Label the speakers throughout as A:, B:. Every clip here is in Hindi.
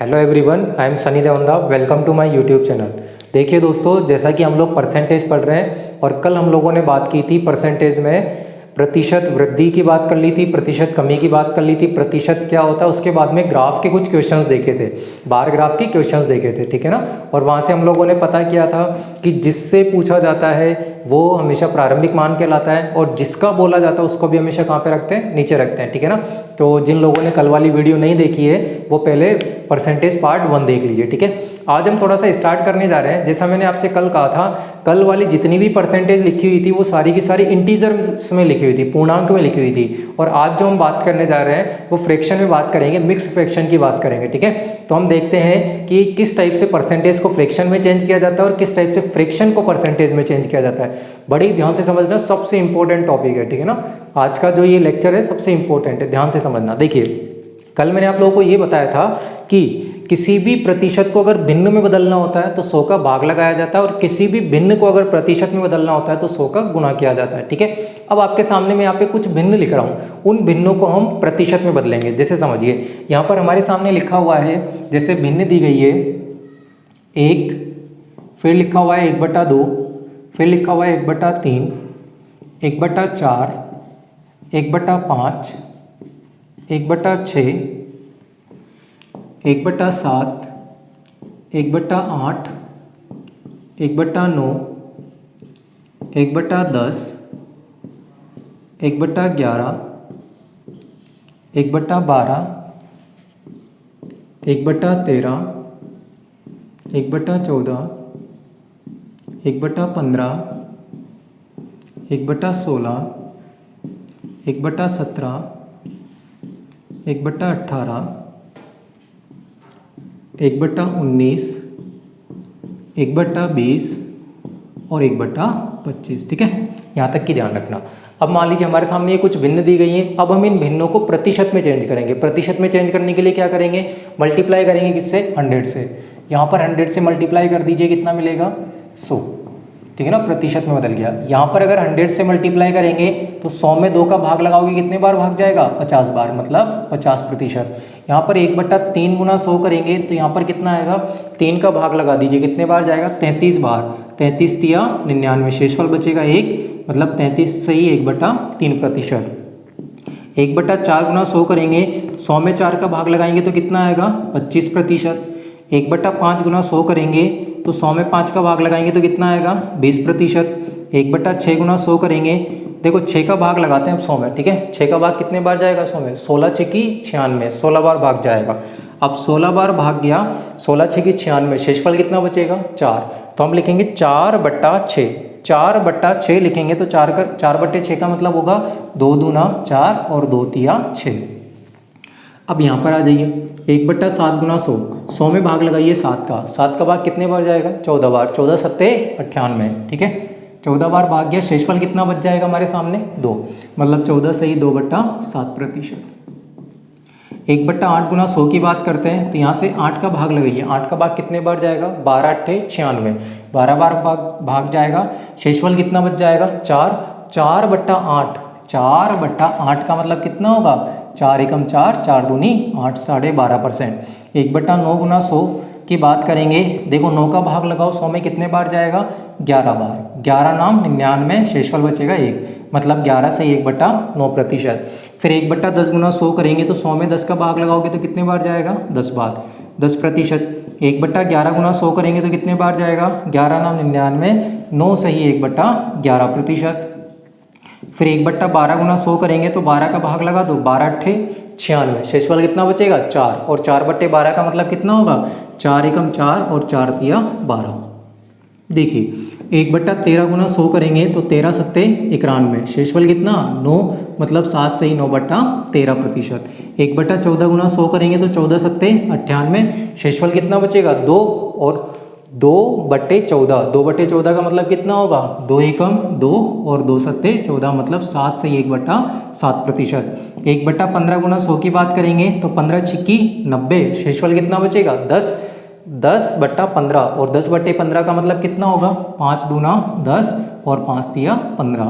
A: Hello everyone, I am Sunny Devanda. Welcome to my YouTube channel. देखिए दोस्तों, जैसा कि हम लोग परसेंटेज पढ़ रहे हैं और कल हम लोगों ने बात की थी परसेंटेज में प्रतिशत वृद्धि की बात कर ली थी, प्रतिशत कमी की बात कर ली थी, प्रतिशत क्या होता है। उसके बाद में ग्राफ के कुछ क्वेश्चंस देखे थे, बार ग्राफ के क्वेश्चंस देखे थे, ठीक है ना। और वहाँ से हम लोगों ने पता किया था कि जिससे पूछा जाता है वो हमेशा प्रारंभिक मान कहलाता है और जिसका बोला जाता है उसको भी हमेशा कहाँ पे रखते हैं, नीचे रखते हैं, ठीक है ना। तो जिन लोगों ने कल वाली वीडियो नहीं देखी है वो पहले परसेंटेज पार्ट 1 देख लीजिए, ठीक है। आज हम थोड़ा सा स्टार्ट करने जा रहे हैं। जैसा मैंने आपसे कल कहा था, कल वाली जितनी भी परसेंटेज लिखी हुई थी वो सारी की सारी इंटीजर्स में लिखी हुई थी, पूर्णांक में लिखी हुई थी। और आज जो हम बात करने जा रहे हैं वो फ्रैक्शन में बात करेंगे, मिक्स फ्रैक्शन की बात करेंगे, ठीक है। तो हम देखते हैं कि किस टाइप से परसेंटेज को फ्रैक्शन में चेंज किया जाता है और किस टाइप से फ्रैक्शन को परसेंटेज में चेंज किया जाता है। बड़ी ध्यान से समझना, सबसे इंपॉर्टेंट टॉपिक है, ठीक है ना। आज का जो ये लेक्चर है सबसे इंपॉर्टेंट है, ध्यान से समझना। देखिए, कल मैंने आप लोगों को ये बताया था कि किसी भी प्रतिशत को अगर भिन्न में बदलना होता है तो 100 का भाग लगाया जाता है और किसी भी भिन्न को अगर प्रतिशत में बदलना होता है तो 100 का गुणा किया जाता है, ठीक है। अब आपके सामने मैं यहाँ पे कुछ भिन्न लिख रहा हूँ, उन भिन्नों को हम प्रतिशत में बदलेंगे। जैसे समझिए, यहाँ पर हमारे सामने लिखा हुआ है, जैसे भिन्न दी गई है 1, फिर लिखा हुआ है 1/2, फिर लिखा हुआ है 1/3, 1/4, 1/5, 1/6, 1/7, 1/8, 1/9, 1/10, 1/11, 1/12, 1/13, 1/14, 1/15, 1/16, 1/17, 1/18, 1/19, 1/20 और 1/25, ठीक है। यहाँ तक की ध्यान रखना। अब मान लीजिए हमारे सामने ये कुछ भिन्न दी गई हैं। अब हम इन भिन्नों को प्रतिशत में चेंज करेंगे। प्रतिशत में चेंज करने के लिए क्या करेंगे, मल्टीप्लाई करेंगे किससे, 100 से। यहाँ पर 100 से मल्टीप्लाई कर दीजिए, कितना मिलेगा, 100, ठीक है ना। प्रतिशत में बदल गया। यहाँ पर अगर 100 से मल्टीप्लाई करेंगे तो 100 में 2 का भाग लगाओगे, कितने बार भाग जाएगा, 50 बार, मतलब 50%। यहाँ पर 1/3 गुना 100 करेंगे तो यहाँ पर कितना आएगा, 3 का भाग लगा दीजिए, कितने बार जाएगा, 33 बार। 33 तिया 99, शेषफल बचेगा 1, मतलब 33 से ही 1/3%। 1/4 गुना 100 करेंगे, 100 में 4 का भाग लगाएंगे तो कितना आएगा, 25%। 1/5 गुना 100 करेंगे तो 100 में 5 का भाग लगाएंगे तो कितना आएगा, 20%। 1/6 गुना 100 करेंगे, देखो 6 का भाग लगाते हैं अब 100 में, ठीक है। 6 का भाग कितने बार जाएगा 100 में, 16 6 की 96, 16 बार भाग जाएगा। अब 16 बार भाग गया, 16 6 की 96, शेषफल कितना बचेगा, 4। तो हम लिखेंगे 4/6, 4/6 लिखेंगे तो 4/6 का मतलब होगा 2 दूना 4 और 2 तिया 6। अब यहाँ पर आ जाइए, 1/7 गुना 100, 100 में भाग लगाइए 7 का, 7 का भाग कितने बार जाएगा, 14 बार, 14 सत्ते 98, ठीक है। 14 बार भाग गया, शेषफल कितना बच जाएगा हमारे सामने, 2, मतलब 14 से ही 2/7%। 1/8 गुना 100 की बात करते हैं तो यहाँ से 8 का भाग लगाइए, 8 का भाग कितने बार जाएगा, 12 8 96, 12 बार भाग जाएगा, शेषफल कितना बच जाएगा, 4, 4/8, 4/8 का मतलब कितना होगा, 4 एकम 4, 4 दूनी 8, 12.5%। 1/9 गुना 100 की बात करेंगे, देखो 9 का भाग लगाओ, 100 में कितने बार जाएगा, 11 बार, 11 नाम 99, शेषफल बचेगा 1, मतलब 11 से 1/9%। फिर 1/10 गुना 100 करेंगे तो 100 में 10 का भाग लगाओगे तो कितने बार जाएगा, 10 बार, 10%। 1/11 गुना 100 करेंगे तो कितने बार जाएगा, 11 नाम 99, 9 से ही 1/11%। फिर 1/12 गुना 100 करेंगे तो 12 का भाग लगा दो, 12 8 96, शेषफल कितना बचेगा, 4, और 4/12 का मतलब कितना होगा, 4 एकम 4 और 4 तिया 12। देखिए 1/13 गुना 100 करेंगे तो 13 सत्ते 91, शेषफल कितना, 9, मतलब 7 से ही 9/13%। 1/14 गुना 100 करेंगे तो 14 सत्ते 98, शेषफल कितना बचेगा, 2, और 2/14, 2/14 का मतलब कितना होगा, 2 एकम 2 और 2 सत्ते 14, मतलब 7 से 1/7%। 1/15 गुना 100 की बात करेंगे तो 15 छिक्की 90, शेषफल कितना बचेगा, 10, 10/15, और 10/15 का मतलब कितना होगा, 5 दूना 10 और 5 तिया 15।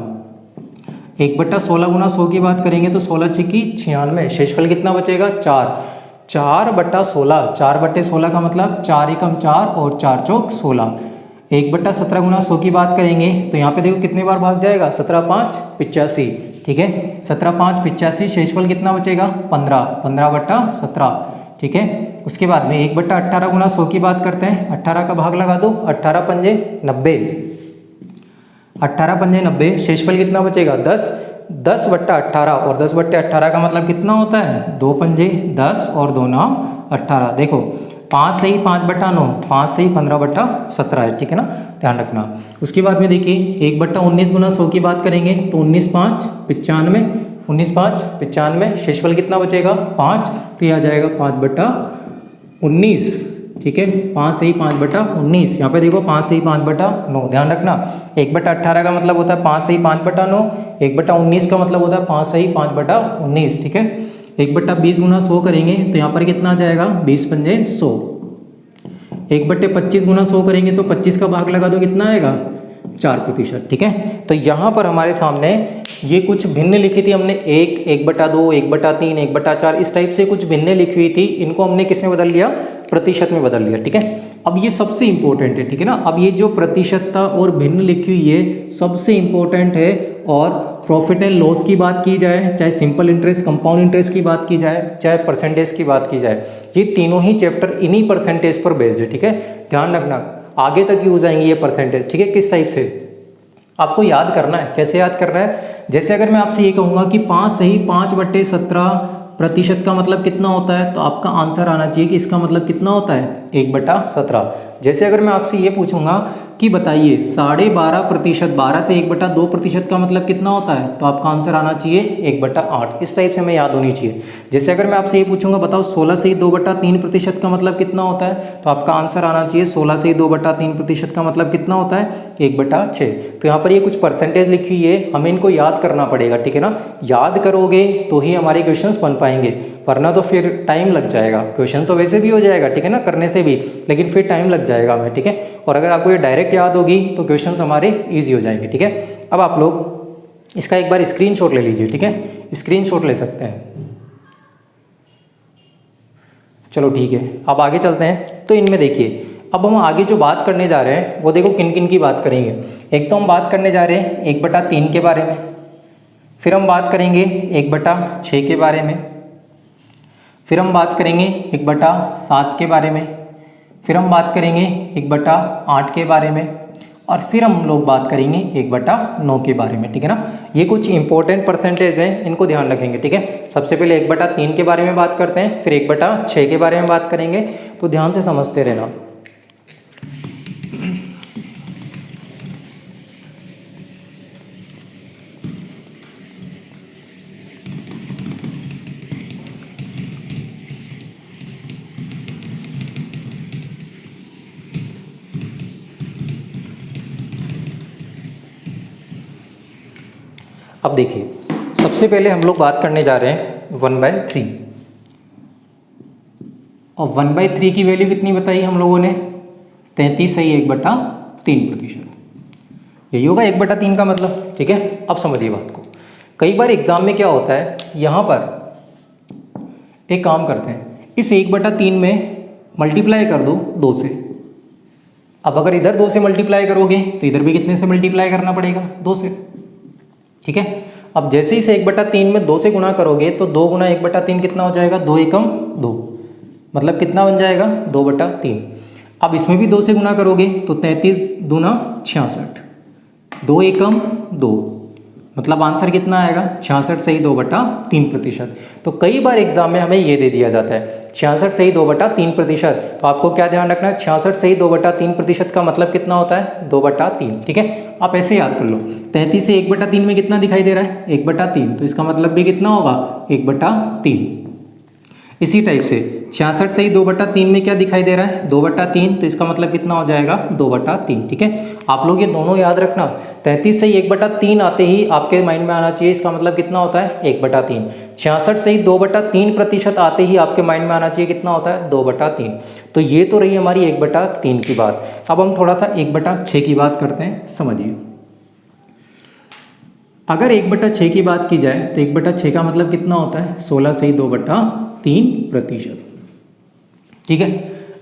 A: 1/16 गुना 100 की बात करेंगे तो 16 छिक्की 96, शेषफल कितना बचेगा, 4, 4/16, 4/16 का मतलब 4 एकम 4 और 4 चौक 16। 1/17 गुना 100 की बात करेंगे तो यहाँ पे देखो कितने बार भाग जाएगा, 17 5 85, ठीक है। 17 5 85, शेषफल कितना बचेगा 15, 15/17, ठीक है। उसके बाद में 1/18 गुना 100 की बात करते हैं, 18 का भाग लगा दो, 18 पंजे 90, 18 पंजे 90, शेषफल कितना बचेगा 10, 10/18, और 10/18 का मतलब कितना होता है 2 पंजे 10 और 2 9 18। देखो 5 से ही 5/9, 5 से ही 15/17 है, ठीक है ना, ध्यान रखना। उसके बाद में देखिए 1/19 गुना 100 की बात करेंगे तो 19 5 95, 19 5 95, शेषफल कितना बचेगा 5, तो यह आ जाएगा 5/19, ठीक है। 5 से ही 5/19, यहाँ पे देखो 5 से ही 5/9, ध्यान रखना। 1/18 का मतलब होता है 5 से ही 5/9, 1/19 का मतलब होता है 5 से ही 5/19, ठीक है। 1/20 गुना 100 करेंगे तो यहाँ पर कितना आ जाएगा 20 पंजे 100। 1/25 गुना 100 करेंगे तो 25 का भाग लगा दो, कितना आएगा 4%, ठीक है। तो यहाँ पर हमारे सामने ये कुछ भिन्न लिखी थी हमने, 1, 1/2, 1/3, 1/4, इस टाइप से कुछ भिन्न लिखी हुई थी, इनको हमने किस में बदल लिया, प्रतिशत में बदल लिया, ठीक है। अब ये सबसे इंपॉर्टेंट है, ठीक है ना। अब ये जो प्रतिशतता और भिन्न लिखी हुई है सबसे इंपॉर्टेंट है, और प्रॉफिट एंड लॉस की बात की जाए, चाहे सिंपल इंटरेस्ट, कंपाउंड इंटरेस्ट की बात की जाए, चाहे परसेंटेज की बात की जाए, ये तीनों ही चैप्टर इन्हीं परसेंटेज पर बेस्ड है, ठीक है। ध्यान रखना आगे तक यूज आएंगे ये परसेंटेज, ठीक है। किस टाइप से आपको याद करना है, कैसे याद करना है, जैसे अगर मैं आपसे ये कहूँगा कि 5 से ही 5/17% का मतलब कितना होता है, तो आपका आंसर आना चाहिए कि इसका मतलब कितना होता है 1/17। जैसे अगर मैं आपसे ये पूछूंगा कि बताइए 12.5%, 12 से 1/2% का मतलब कितना होता है, तो आपका आंसर आना चाहिए 1/8। इस टाइप से हमें याद होनी चाहिए। जैसे अगर मैं आपसे ये पूछूंगा बताओ 16 से 2/3% का मतलब कितना होता है, तो आपका आंसर आना चाहिए 16 से 2/3% का मतलब कितना होता है 1/6। तो यहाँ पर ये कुछ परसेंटेज लिखी हुई है, हमें इनको याद करना पड़ेगा, ठीक है ना। याद करोगे तो ही हमारे क्वेश्चंस बन पाएंगे, वरना तो फिर टाइम लग जाएगा। क्वेश्चन तो वैसे भी हो जाएगा, ठीक है ना, करने से भी, लेकिन फिर टाइम लग जाएगा हमें, ठीक है। और अगर आपको ये डायरेक्ट याद होगी तो क्वेश्चंस हमारे इजी हो जाएंगे, ठीक है। अब आप लोग इसका एक बार स्क्रीनशॉट ले लीजिए, ठीक है, स्क्रीनशॉट ले सकते हैं। चलो ठीक है, अब आगे चलते हैं। तो इनमें देखिए अब हम आगे जो बात करने जा रहे हैं वो देखो किन किन की बात करेंगे। एक तो हम बात करने जा रहे हैं 1/3 के बारे में, फिर हम बात करेंगे 1/6 के बारे में, फिर हम बात करेंगे 1/7 के बारे में, फिर हम बात करेंगे 1/8 के बारे में, और फिर हम लोग बात करेंगे 1/9 के बारे में, ठीक है ना। ये कुछ इंपॉर्टेंट परसेंटेज हैं, इनको ध्यान रखेंगे, ठीक है। सबसे पहले 1/3 के बारे में बात करते हैं, फिर 1/6 के बारे में बात करेंगे, तो ध्यान से समझते रहना। अब देखिए सबसे पहले हम लोग बात करने जा रहे हैं 1/3, और 1/3 की वैल्यू कितनी बताई हम लोगों ने 33 सही 1/3%, यही होगा 1/3 का मतलब, ठीक है। अब समझिए बात को, कई बार एग्जाम में क्या होता है, यहाँ पर एक काम करते हैं, इस 1/3 में मल्टीप्लाई कर दो 2 से। अब अगर इधर 2 से मल्टीप्लाई करोगे तो इधर भी कितने से मल्टीप्लाई करना पड़ेगा 2 से, ठीक है। अब जैसे ही से 1/3 में 2 से गुणा करोगे तो 2 गुना 1/3 कितना हो जाएगा 2 एकम 2, मतलब कितना बन जाएगा 2/3। अब इसमें भी 2 से गुणा करोगे तो 33 दूना 66, 2 एकम 2, मतलब आंसर कितना आएगा 66 सही 2/3%। तो कई बार एग्जाम में हमें ये दे दिया जाता है 66 सही 2/3%, तो आपको क्या ध्यान रखना है 66 सही 2/3% का मतलब कितना होता है 2/3, ठीक है। आप ऐसे याद कर लो, 33 से 1/3 में कितना दिखाई दे रहा है 1/3, तो इसका मतलब भी कितना होगा 1/3। इसी टाइप से 66 से ही 2/3 में क्या दिखाई दे रहा है 2/3, तो इसका मतलब कितना हो जाएगा 2/3, ठीक है। आप लोग ये दोनों याद रखना, 33 से ही 1/3 आते ही आपके माइंड में आना चाहिए इसका मतलब कितना होता है 1/3। 66 से ही 2/3% आते ही आपके माइंड में आना चाहिए कितना होता है 2/3। तो ये तो रही हमारी 1/3 की बात। अब हम थोड़ा सा 1/6 की बात करते हैं, समझिए। अगर 1/6 की बात की जाए तो 1/6 का मतलब कितना होता है 16 से ही 2/3%, ठीक है।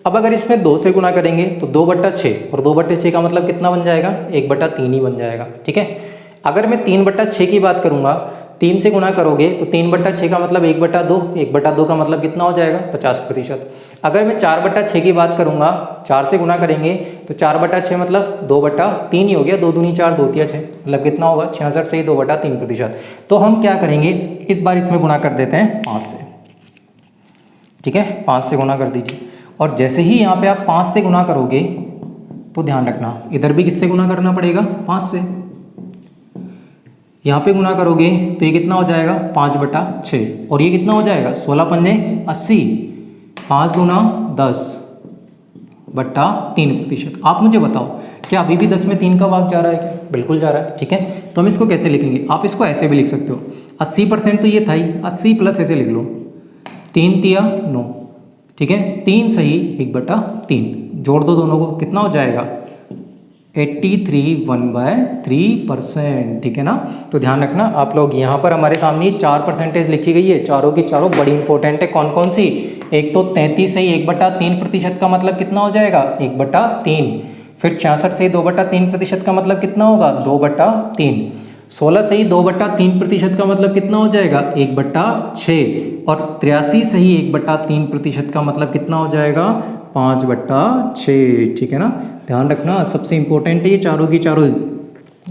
A: अब अगर इसमें 2 से गुना करेंगे तो 2/6 और 2/6 का मतलब कितना बन जाएगा, 1/3 ही बन जाएगा। ठीक है। अगर मैं 3/6 की बात करूँगा, 3 से गुना करोगे तो 3/6 का मतलब 1/2, 1/2 का मतलब कितना हो जाएगा, 50%। अगर मैं 4/6 की बात करूँगा, 4 से गुना करेंगे तो 4/6 मतलब 2/3 ही हो गया, 2 दूनी 4, 2 तिया 6, मतलब कितना होगा, 66 से ही 2/3%। तो हम क्या करेंगे, इस बार इसमें गुना कर देते हैं 5 से। ठीक है, 5 से गुना कर दीजिए। और जैसे ही यहाँ पे आप 5 से गुना करोगे तो ध्यान रखना इधर भी किससे गुना करना पड़ेगा, 5 से। यहाँ पे गुना करोगे तो ये कितना हो जाएगा, 5/6 और ये कितना हो जाएगा, 16 पंजे 80, 5 दूना 10/3%। आप मुझे बताओ क्या अभी भी 10 में 3 का भाग जा रहा है क्या, बिल्कुल जा रहा है। ठीक है, तो हम इसको कैसे लिखेंगे, आप इसको ऐसे भी लिख सकते हो, 80% तो ये था ही, 80 प्लस ऐसे लिख लो, 3 तिया 9। ठीक है, 3 सही 1/3, जोड़ दो दोनों को, कितना हो जाएगा, 83 1/3%। ठीक है ना। तो ध्यान रखना आप लोग, यहाँ पर हमारे सामने 4% लिखी गई है, चारों की चारों बड़ी इंपॉर्टेंट है। कौन कौन सी, एक तो 33 सही 1/3% का मतलब कितना हो जाएगा, 1/3। फिर 66 सही 2/3% का मतलब कितना होगा, 2/3। 16 सही 2/3% का मतलब कितना हो जाएगा, 1/6। और 83 सही 1/3% का मतलब कितना हो जाएगा, 5/6। ठीक है ना। ध्यान रखना सबसे इंपॉर्टेंट है ये चारों की चारों,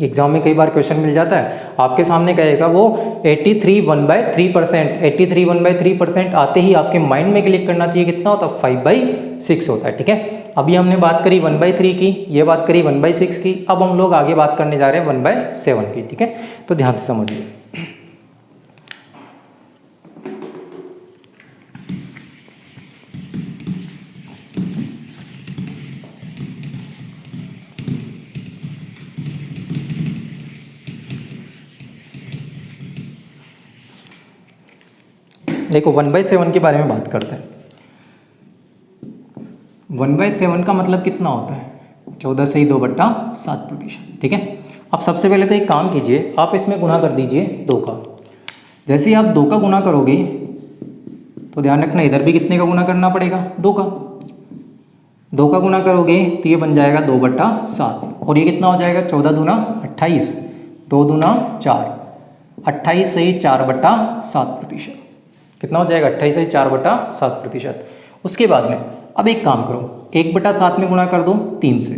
A: एग्जाम में कई बार क्वेश्चन मिल जाता है, आपके सामने कहेगा वो 83 1/3%, 83 1/3% आते ही आपके माइंड में क्लिक करना चाहिए कितना होता है, 5/6 होता है। ठीक है, अभी हमने बात करी 1/3 की, ये बात करी 1/6 की, अब हम लोग आगे बात करने जा रहे हैं 1/7 की। ठीक है, तो ध्यान से समझिए। देखो 1/7 के बारे में बात करते हैं। 1/7 का मतलब कितना होता है, 14 से ही 2/7%। ठीक है, अब सबसे पहले तो एक काम कीजिए, आप इसमें गुना कर दीजिए 2 का। जैसे ही आप 2 का गुना करोगे तो ध्यान रखना इधर भी कितने का गुना करना पड़ेगा, 2 का। 2 का गुना करोगे तो ये बन जाएगा 2/7 और ये कितना हो जाएगा, 14 दूना 28, 2 दूना 4, 28 से ही 4/7%। कितना हो जाएगा, 28 से 4/7%। उसके बाद में अब एक काम करो, 1/7 में गुणा कर दो 3 से।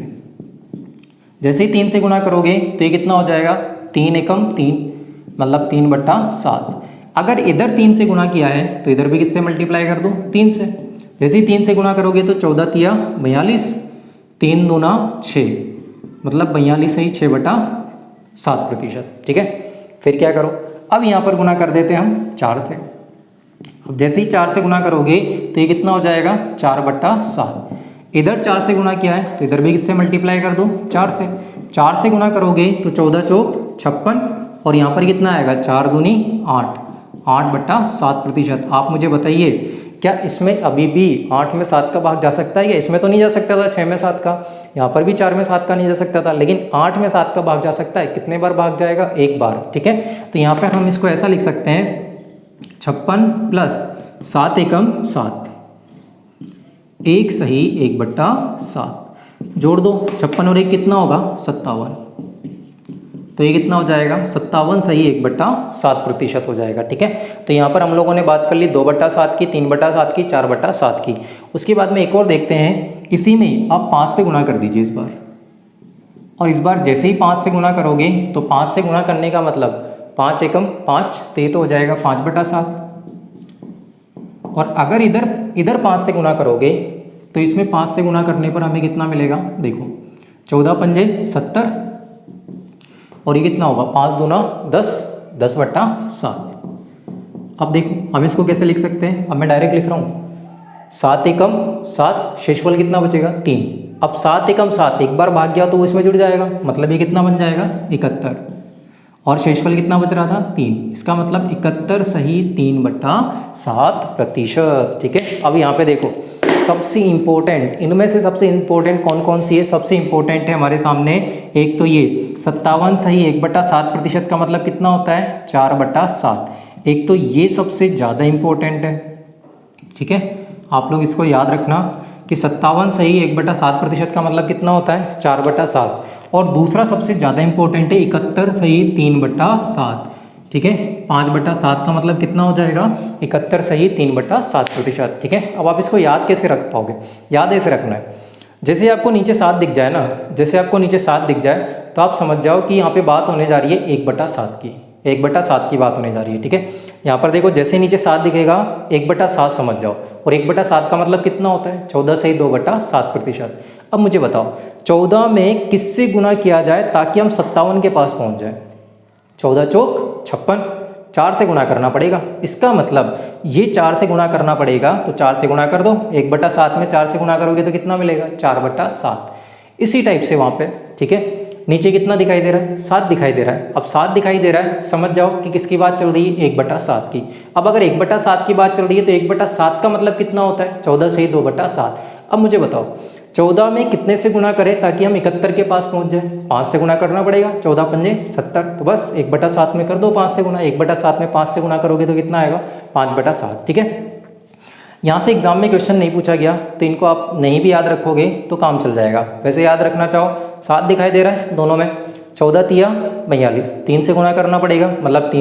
A: जैसे ही 3 से गुणा करोगे तो ये कितना हो जाएगा, 3 एकम 3 मतलब 3/7। अगर इधर 3 से गुणा किया है तो इधर भी किससे मल्टीप्लाई कर दो, 3 से। जैसे ही 3 से गुणा करोगे तो 14 तिया 42, 3 दूना 6 मतलब 42 से ही 6/7%। ठीक है, फिर क्या करो, अब यहाँ पर गुणा कर देते हैं हम 4 से। अब जैसे ही 4 से गुणा करोगे तो ये कितना हो जाएगा, 4/7। इधर 4 से गुणा किया है तो इधर भी किससे मल्टीप्लाई कर दो, 4 से। 4 से गुणा करोगे तो 14 चौक 56 और यहाँ पर कितना आएगा, 4 दूनी 8, 8/7%। आप मुझे बताइए क्या इसमें अभी भी 8 में 7 का भाग जा सकता है क्या, इसमें तो नहीं जा सकता था 6 में 7 का, यहाँ पर भी 4 में 7 का नहीं जा सकता था, लेकिन 8 में 7 का भाग जा सकता है। कितने बार भाग जाएगा, एक बार। ठीक है, तो यहाँ पर हम इसको ऐसा लिख सकते हैं, 56 प्लस 7 एकम 7, 1 सही 1/7। जोड़ दो 56 और 1 कितना होगा, 57। तो ये कितना हो जाएगा, 57 सही 1/7% हो जाएगा। ठीक है, तो यहाँ पर हम लोगों ने बात कर ली 2/7 की, 3/7 की, 4/7 की। उसके बाद में एक और देखते हैं, इसी में आप 5 से गुणा कर दीजिए इस बार। और इस बार जैसे ही 5 से गुणा करोगे तो 5 से गुणा करने का मतलब 5 एकम 5, तो ये तो हो जाएगा 5/7। और अगर इधर 5 से गुणा करोगे तो इसमें 5 से गुणा करने पर हमें कितना मिलेगा, देखो 14 पंजे 70 और ये कितना होगा, 5 दूना 10, 10/7। अब देखो हम इसको कैसे लिख सकते हैं, अब मैं डायरेक्ट लिख रहा हूँ, 7 एकम 7, शेषफल कितना बचेगा, 3। अब 7 एकम 7 एक बार भाग गया तो वो इसमें जुड़ जाएगा, मतलब ये कितना बन जाएगा, 71। और शेषफल कितना बच रहा था, 3। इसका मतलब 71 सही 3/7%। ठीक है, अब यहाँ पे देखो सबसे इंपॉर्टेंट, इनमें से सबसे इंपॉर्टेंट कौन कौन सी है, सबसे इंपॉर्टेंट है हमारे सामने एक तो ये 57 सही 1/7% का मतलब कितना होता है, 4/7। एक तो ये सबसे ज़्यादा इंपॉर्टेंट है। ठीक है, आप लोग इसको याद रखना कि 57 सही 1/7% का मतलब कितना होता है 4/7। और दूसरा सबसे ज़्यादा इंपॉर्टेंट है 71 सही 3/7। ठीक है, 5/7 का मतलब कितना हो जाएगा 71 सही 3/7%। ठीक है, अब आप इसको याद कैसे रख पाओगे, याद ऐसे रखना है, जैसे आपको नीचे 7 दिख जाए ना, जैसे आपको नीचे 7 दिख जाए तो आप समझ जाओ कि यहाँ पे बात होने जा रही है 1/7 की, 1/7 की बात होने जा रही है। ठीक है, यहाँ पर देखो जैसे नीचे 7 दिखेगा 1/7 समझ जाओ, और 1/7 का मतलब कितना होता है 14 सही 2/7%। अब मुझे बताओ 14 में किससे गुना किया जाए ताकि हम 57 के पास पहुँच जाए। 14 चौक 56, 4 से गुणा करना पड़ेगा, इसका मतलब ये 4 से गुणा करना पड़ेगा, तो 4 से गुणा कर दो। 1/7 में 4 से गुणा करोगे तो कितना मिलेगा 4/7। इसी टाइप से वहाँ पे, ठीक है, नीचे कितना दिखाई दे रहा है 7 दिखाई दे रहा है। अब 7 दिखाई दे रहा है, समझ जाओ कि किसकी बात चल रही है 1/7 की। अब अगर 1/7 की बात चल रही है तो 1/7 का मतलब कितना होता है 14 सही 2/7। अब मुझे बताओ 14 में कितने से गुणा करें ताकि हम 71 के पास पहुंच जाए। 5 से गुणा करना पड़ेगा, 14 पंजे 70, तो बस 1/7 में कर दो 5 से गुणा। 1/7 में 5 से गुणा करोगे तो कितना आएगा 5/7। ठीक है, यहाँ से एग्जाम में क्वेश्चन नहीं पूछा गया तो इनको आप नहीं भी याद रखोगे तो काम चल जाएगा। वैसे याद रखना चाहो 7 दिखाई दे रहा है दोनों में, 14 तिया 42, 3 से गुणा करना पड़ेगा मतलब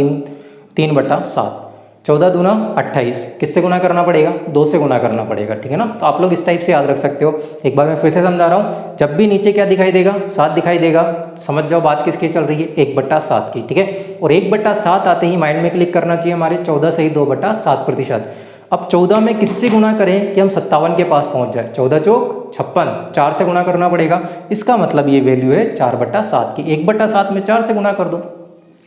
A: 3/7। 14 दूना 28, किससे गुणा करना पड़ेगा 2 से गुणा करना पड़ेगा। ठीक है ना, तो आप लोग इस टाइप से याद रख सकते हो। एक बार मैं फिर से समझा रहा हूँ, जब भी नीचे क्या दिखाई देगा 7 दिखाई देगा, समझ जाओ बात किसकी चल रही है 1/7 की। ठीक है, और 1/7 आते ही माइंड में क्लिक करना चाहिए हमारे 14 सही 2/7%। अब 14 में किससे गुणा करें कि हम 57 के पास पहुंच जाए। 14 चौक 56, 4 से गुणा करना पड़ेगा, इसका मतलब ये वैल्यू है 4/7 की। 1/7 में 4 से गुणा कर दो।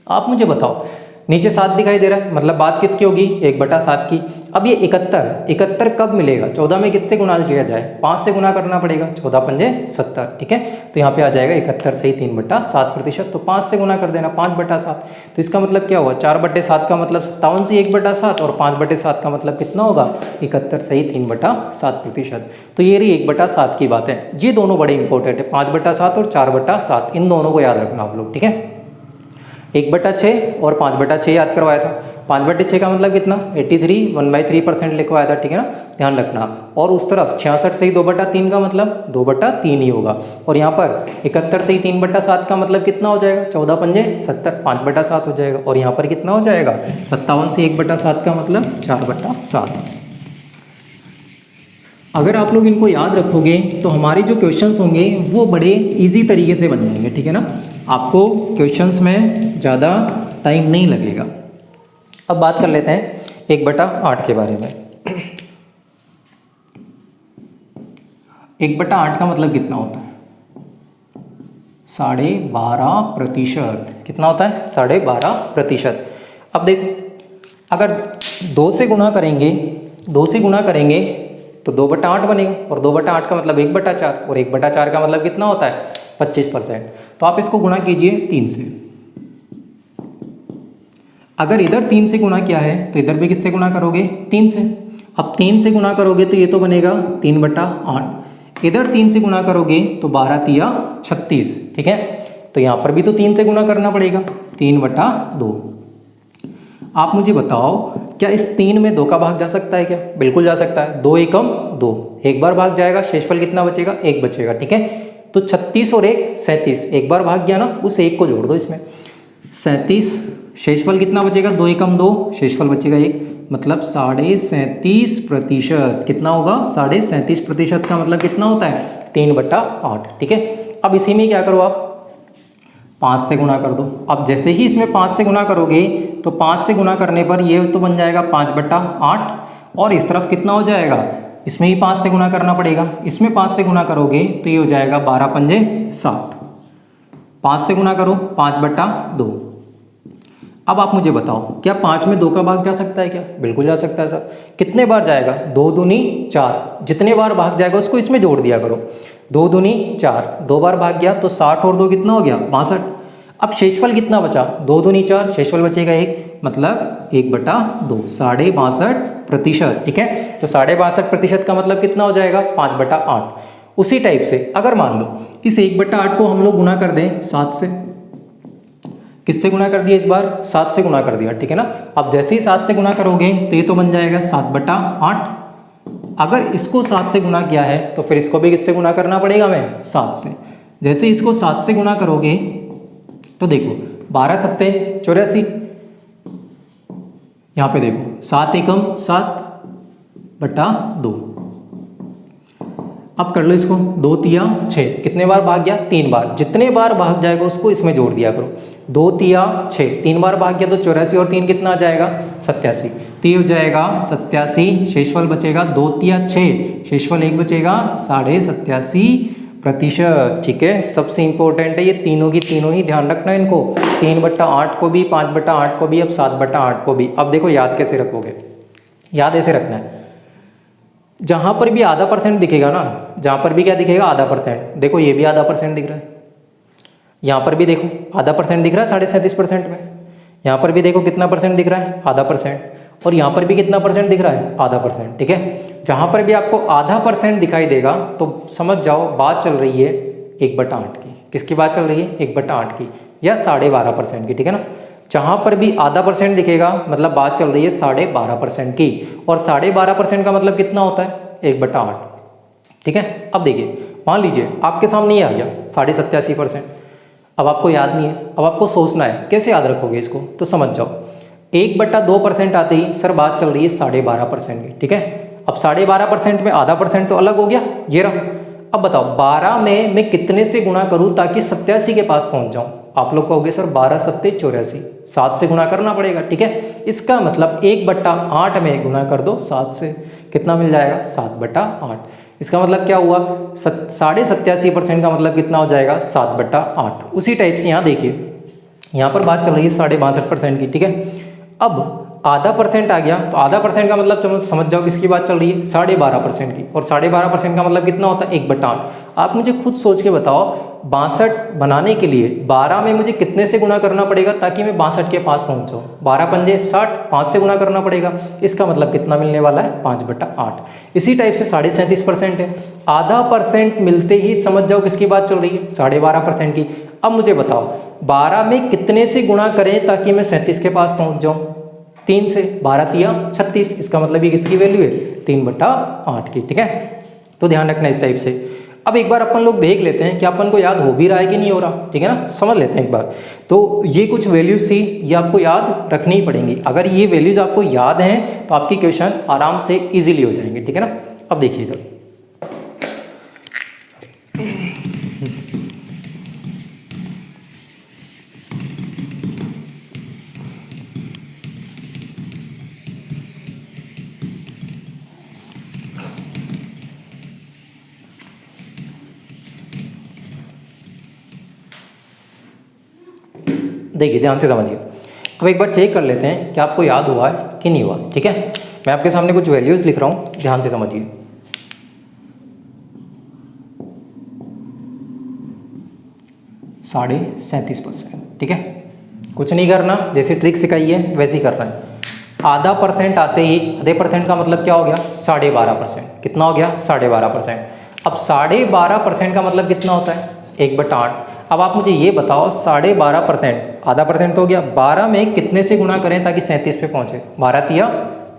A: आप मुझे बताओ नीचे 7 दिखाई दे रहा है, मतलब बात किसकी होगी 1/7 की। अब ये 71 कब मिलेगा 14 में किससे गुणा किया जाए 5 से गुणा करना पड़ेगा, 14 पंजे 70। ठीक है, तो यहाँ पे आ जाएगा 71 सही 3/7%, तो 5 से गुणा कर देना 5/7। तो इसका मतलब क्या हुआ 4/7 का मतलब 57 से 1/7, और 5/7 का मतलब कितना होगा 71 सही 3/7%। तो ये रही 1/7 की बात है। ये दोनों बड़े इंपॉर्टेंट है, 5/7 और 4/7, इन दोनों को याद रखना आप लोग। ठीक है, 1/6 और 5/6 याद करवाया था। 5/6 का मतलब कितना 83, 1/3% लिखवाया था। ठीक है ना, ध्यान रखना। और उस तरफ 66 सही 2/3 का मतलब 2/3 ही होगा। और यहाँ पर 71 सही 3/7 का मतलब कितना हो जाएगा 14 पंजे 70, 5/7 हो जाएगा। और यहाँ पर कितना हो जाएगा 57 से 1/7 का मतलब 4/7। अगर आप लोग इनको याद रखोगे तो हमारे जो क्वेश्चंस होंगे वो बड़े इजी तरीके से बन जाएंगे। ठीक है ना, आपको क्वेश्चंस में ज़्यादा टाइम नहीं लगेगा। अब बात कर लेते हैं 1/8 के बारे में। 1/8 का मतलब कितना होता है 12.5%। कितना होता है 12.5%। अब देखो अगर 2 से गुणा करेंगे, 2 से गुणा करेंगे तो 2/8 बनेगा, और 2/8 का मतलब 1/4, और 1/4 का मतलब कितना होता है 25%। तो आप इसको गुणा कीजिए 3 से। अगर इधर 3 से गुणा किया है तो इधर भी किससे गुणा करोगे 3 से। अब 3 से गुणा करोगे तो ये तो बनेगा 3/8। इधर 3 से गुणा करोगे तो 12 तिया 36। ठीक है, तो यहाँ पर भी तो 3 से गुणा करना पड़ेगा, 3/2। आप मुझे बताओ क्या इस 3 में 2 का भाग जा सकता है क्या? बिल्कुल जा सकता है। 2 एकम 2, एक बार भाग जाएगा, शेषफल कितना बचेगा 1 बचेगा। ठीक है, तो 36 और 1 37, एक बार भाग गया ना, उस 1 को जोड़ दो इसमें, 37, शेषफल कितना बचेगा 2 एकम 2, शेषफल बचेगा 1, मतलब 37.5%। कितना होगा 37.5% का मतलब कितना होता है 3/8। ठीक है, अब इसी में क्या करो आप 5 से गुणा कर दो। अब जैसे ही इसमें 5 से गुणा करोगे तो 5 से गुणा करने पर ये तो बन जाएगा 5/8, और इस तरफ कितना हो जाएगा इसमें ही 5 से गुणा करना पड़ेगा। इसमें 5 से गुणा करोगे तो ये हो जाएगा 12 पंजे 60। 5 से गुणा करो 5/2। अब आप मुझे बताओ क्या 5 में 2 का भाग जा सकता है क्या? बिल्कुल जा सकता है सर। कितने बार जाएगा 2 दूनी 4, जितने बार भाग जाएगा उसको इसमें जोड़ दिया करो। 2 दूनी 4, 2 बार भाग गया तो 60 और 2 कितना हो गया 62। अब शेषफल कितना बचा 2 दूनी 4, शेषफल बचेगा 1, मतलब 1/2, 62.5%। ठीक है, तो 62.5% का मतलब कितना हो जाएगा 5/8। उसी टाइप से अगर मान लो इस 1/8 को हम लोग गुणा कर दें 7 से, किससे गुणा कर दिया इस बार 7 से गुणा कर दिया। ठीक है ना, अब जैसे ही 7 से गुणा करोगे तो ये तो बन जाएगा 7/8, अगर इसको 7 से गुना किया है तो फिर इसको भी किससे गुना करना पड़ेगा हमें? 7 से। जैसे इसको 7 से गुना करोगे तो देखो 12 सत्ते 84, यहाँ पे देखो 7 एकम 7/2। अब कर लो इसको, 2 तिया 6, कितने बार भाग गया? 3 बार। जितने बार भाग जाएगा उसको इसमें जोड़ दिया करो। 2 तिया 6, 3 बार भाग गया तो 84 और 3 कितना आ जाएगा? 87। तो ये हो जाएगा 87, शेषफल बचेगा 2 तिया 6, शेषफल 1 बचेगा 87.5%। ठीक है, सबसे इंपॉर्टेंट है ये तीनों की तीनों ही ध्यान रखना इनको, 3/8 को भी, 5/8 को भी, अब 7/8 को भी। अब देखो याद कैसे रखोगे, याद ऐसे रखना है, जहां पर भी आधा % दिखेगा ना, जहां पर भी क्या दिखेगा? आधा %। देखो ये भी आधा % दिख रहा है, यहाँ पर भी देखो आधा % दिख रहा है 37.5% में, यहाँ पर भी देखो कितना % दिख रहा है? आधा %। और यहाँ पर भी कितना % दिख रहा है? आधा %। ठीक है, जहाँ पर भी आपको आधा % दिखाई देगा तो समझ जाओ बात चल रही है 1/8 की। किसकी बात चल रही है? 1/8 की या 12.5% की। ठीक है ना, जहाँ पर भी आधा % दिखेगा मतलब बात चल रही है 12.5% की, और 12.5% का मतलब कितना होता है? 1/8। ठीक है, अब देखिए मान लीजिए आपके सामने ये आ गया 87.5%। अब आपको याद नहीं है, अब आपको सोचना है कैसे याद रखोगे इसको, तो समझ जाओ 1/2% आते ही सर बात चल रही है 12.5% की। ठीक है, अब 12.5% में आधा % तो अलग हो गया, ये रहा। अब बताओ 12 में मैं कितने से गुणा करूं ताकि 87 के पास पहुंच जाऊं? आप लोग कहोगे सर 12 सत्ते 84, 7 से गुणा करना पड़ेगा। ठीक है, इसका मतलब 1/8 में गुणा कर दो 7 से, कितना मिल जाएगा? 7/8। इसका मतलब क्या हुआ? 87.5% का मतलब कितना हो जाएगा? 7/8। उसी टाइप से यहाँ देखिए, यहाँ पर बात चल रही है 62.5% की। ठीक है, अब आधा % आ गया तो आधा % का मतलब समझ जाओ किसकी बात चल रही है? 12.5% की। और 12.5% का मतलब कितना होता है? 1/8। आप मुझे खुद सोच के बताओ 62 बनाने के लिए 12 में मुझे कितने से गुणा करना पड़ेगा ताकि मैं 62 के पास पहुंच जाऊँ? 12 पंजे 60, 5 से गुणा करना पड़ेगा। इसका मतलब कितना मिलने वाला है? 5/8। इसी टाइप से 37.5% है, आधा % मिलते ही समझ जाओ किसकी बात चल रही है? 12.5% की। अब मुझे बताओ 12 में कितने से गुणा करें ताकि मैं 37 के पास पहुंच जाऊँ? 3 से, 12 तिया 36, इसका मतलब ये किसकी वैल्यू है? 3/8 की। ठीक है, तो ध्यान रखना इस टाइप से। अब एक बार अपन लोग देख लेते हैं कि अपन को याद हो भी रहा है कि नहीं हो रहा। ठीक है ना, समझ लेते हैं एक बार। तो ये कुछ वैल्यूज थी, ये आपको याद रखनी ही पड़ेंगी। अगर ये वैल्यूज आपको याद हैं तो आपकी क्वेश्चन आराम से इजीली हो जाएंगे। ठीक है ना, अब देखिए इधर देखिए ध्यान से समझिए। अब एक बार चेक कर लेते हैं कि आपको याद हुआ है कि नहीं हुआ। ठीक है, मैं आपके सामने कुछ वैल्यूज लिख रहा हूँ, ध्यान से समझिए। 37.5%। ठीक है, कुछ नहीं करना, जैसे ट्रिक सिखाई है वैसे ही करना है। आधा % आते ही, आधे % का मतलब क्या हो गया? 12.5%। कितना हो गया? 12.5%। अब 12.5% का मतलब कितना होता है? 1/8। अब आप मुझे ये बताओ 12.5%, आधा % हो गया, 12 में कितने से गुणा करें ताकि 37 पे पहुंचे? 12 तिया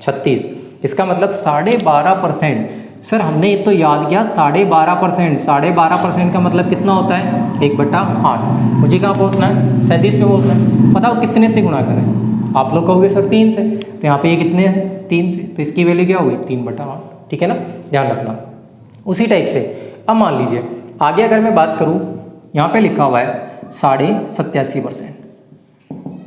A: 36, इसका मतलब 12.5%। सर हमने ये तो याद किया 12.5%, 12.5% का मतलब कितना होता है? 1/8। मुझे कहाँ पहुँचना है? 37 पे पहुँचना है। बताओ कितने से गुणा करें? आप लोग कहोगे सर 3 से, तो यहाँ पे ये कितने हैं? 3 से, तो इसकी वैल्यू क्या होगी? 3/8। ठीक है ना, ध्यान रखना। उसी टाइप से अब मान लीजिए आगे अगर मैं बात करूँ, यहाँ पे लिखा हुआ है 87.5%।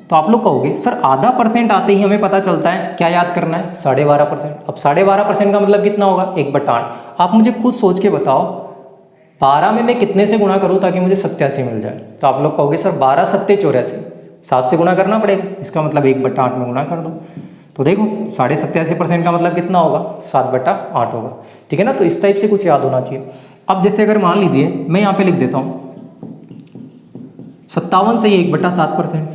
A: तो आप लोग कहोगे सर आधा % आते ही हमें पता चलता है क्या याद करना है? 12.5%। अब 12.5% का मतलब कितना होगा? 1/8। आप मुझे खुद सोच के बताओ 12 में मैं कितने से गुणा करूँ ताकि मुझे 87 मिल जाए? तो आप लोग कहोगे सर 12 सत्ते 84, 7 से गुणा करना पड़ेगा, इसका मतलब 1/8 में गुणा कर दो। तो देखो 87.5% का मतलब कितना होगा? 7/8 होगा। ठीक है ना, तो इस टाइप से कुछ याद होना चाहिए। अब जैसे अगर मान लीजिए मैं यहाँ पे लिख देता हूँ 57 से 1/7%,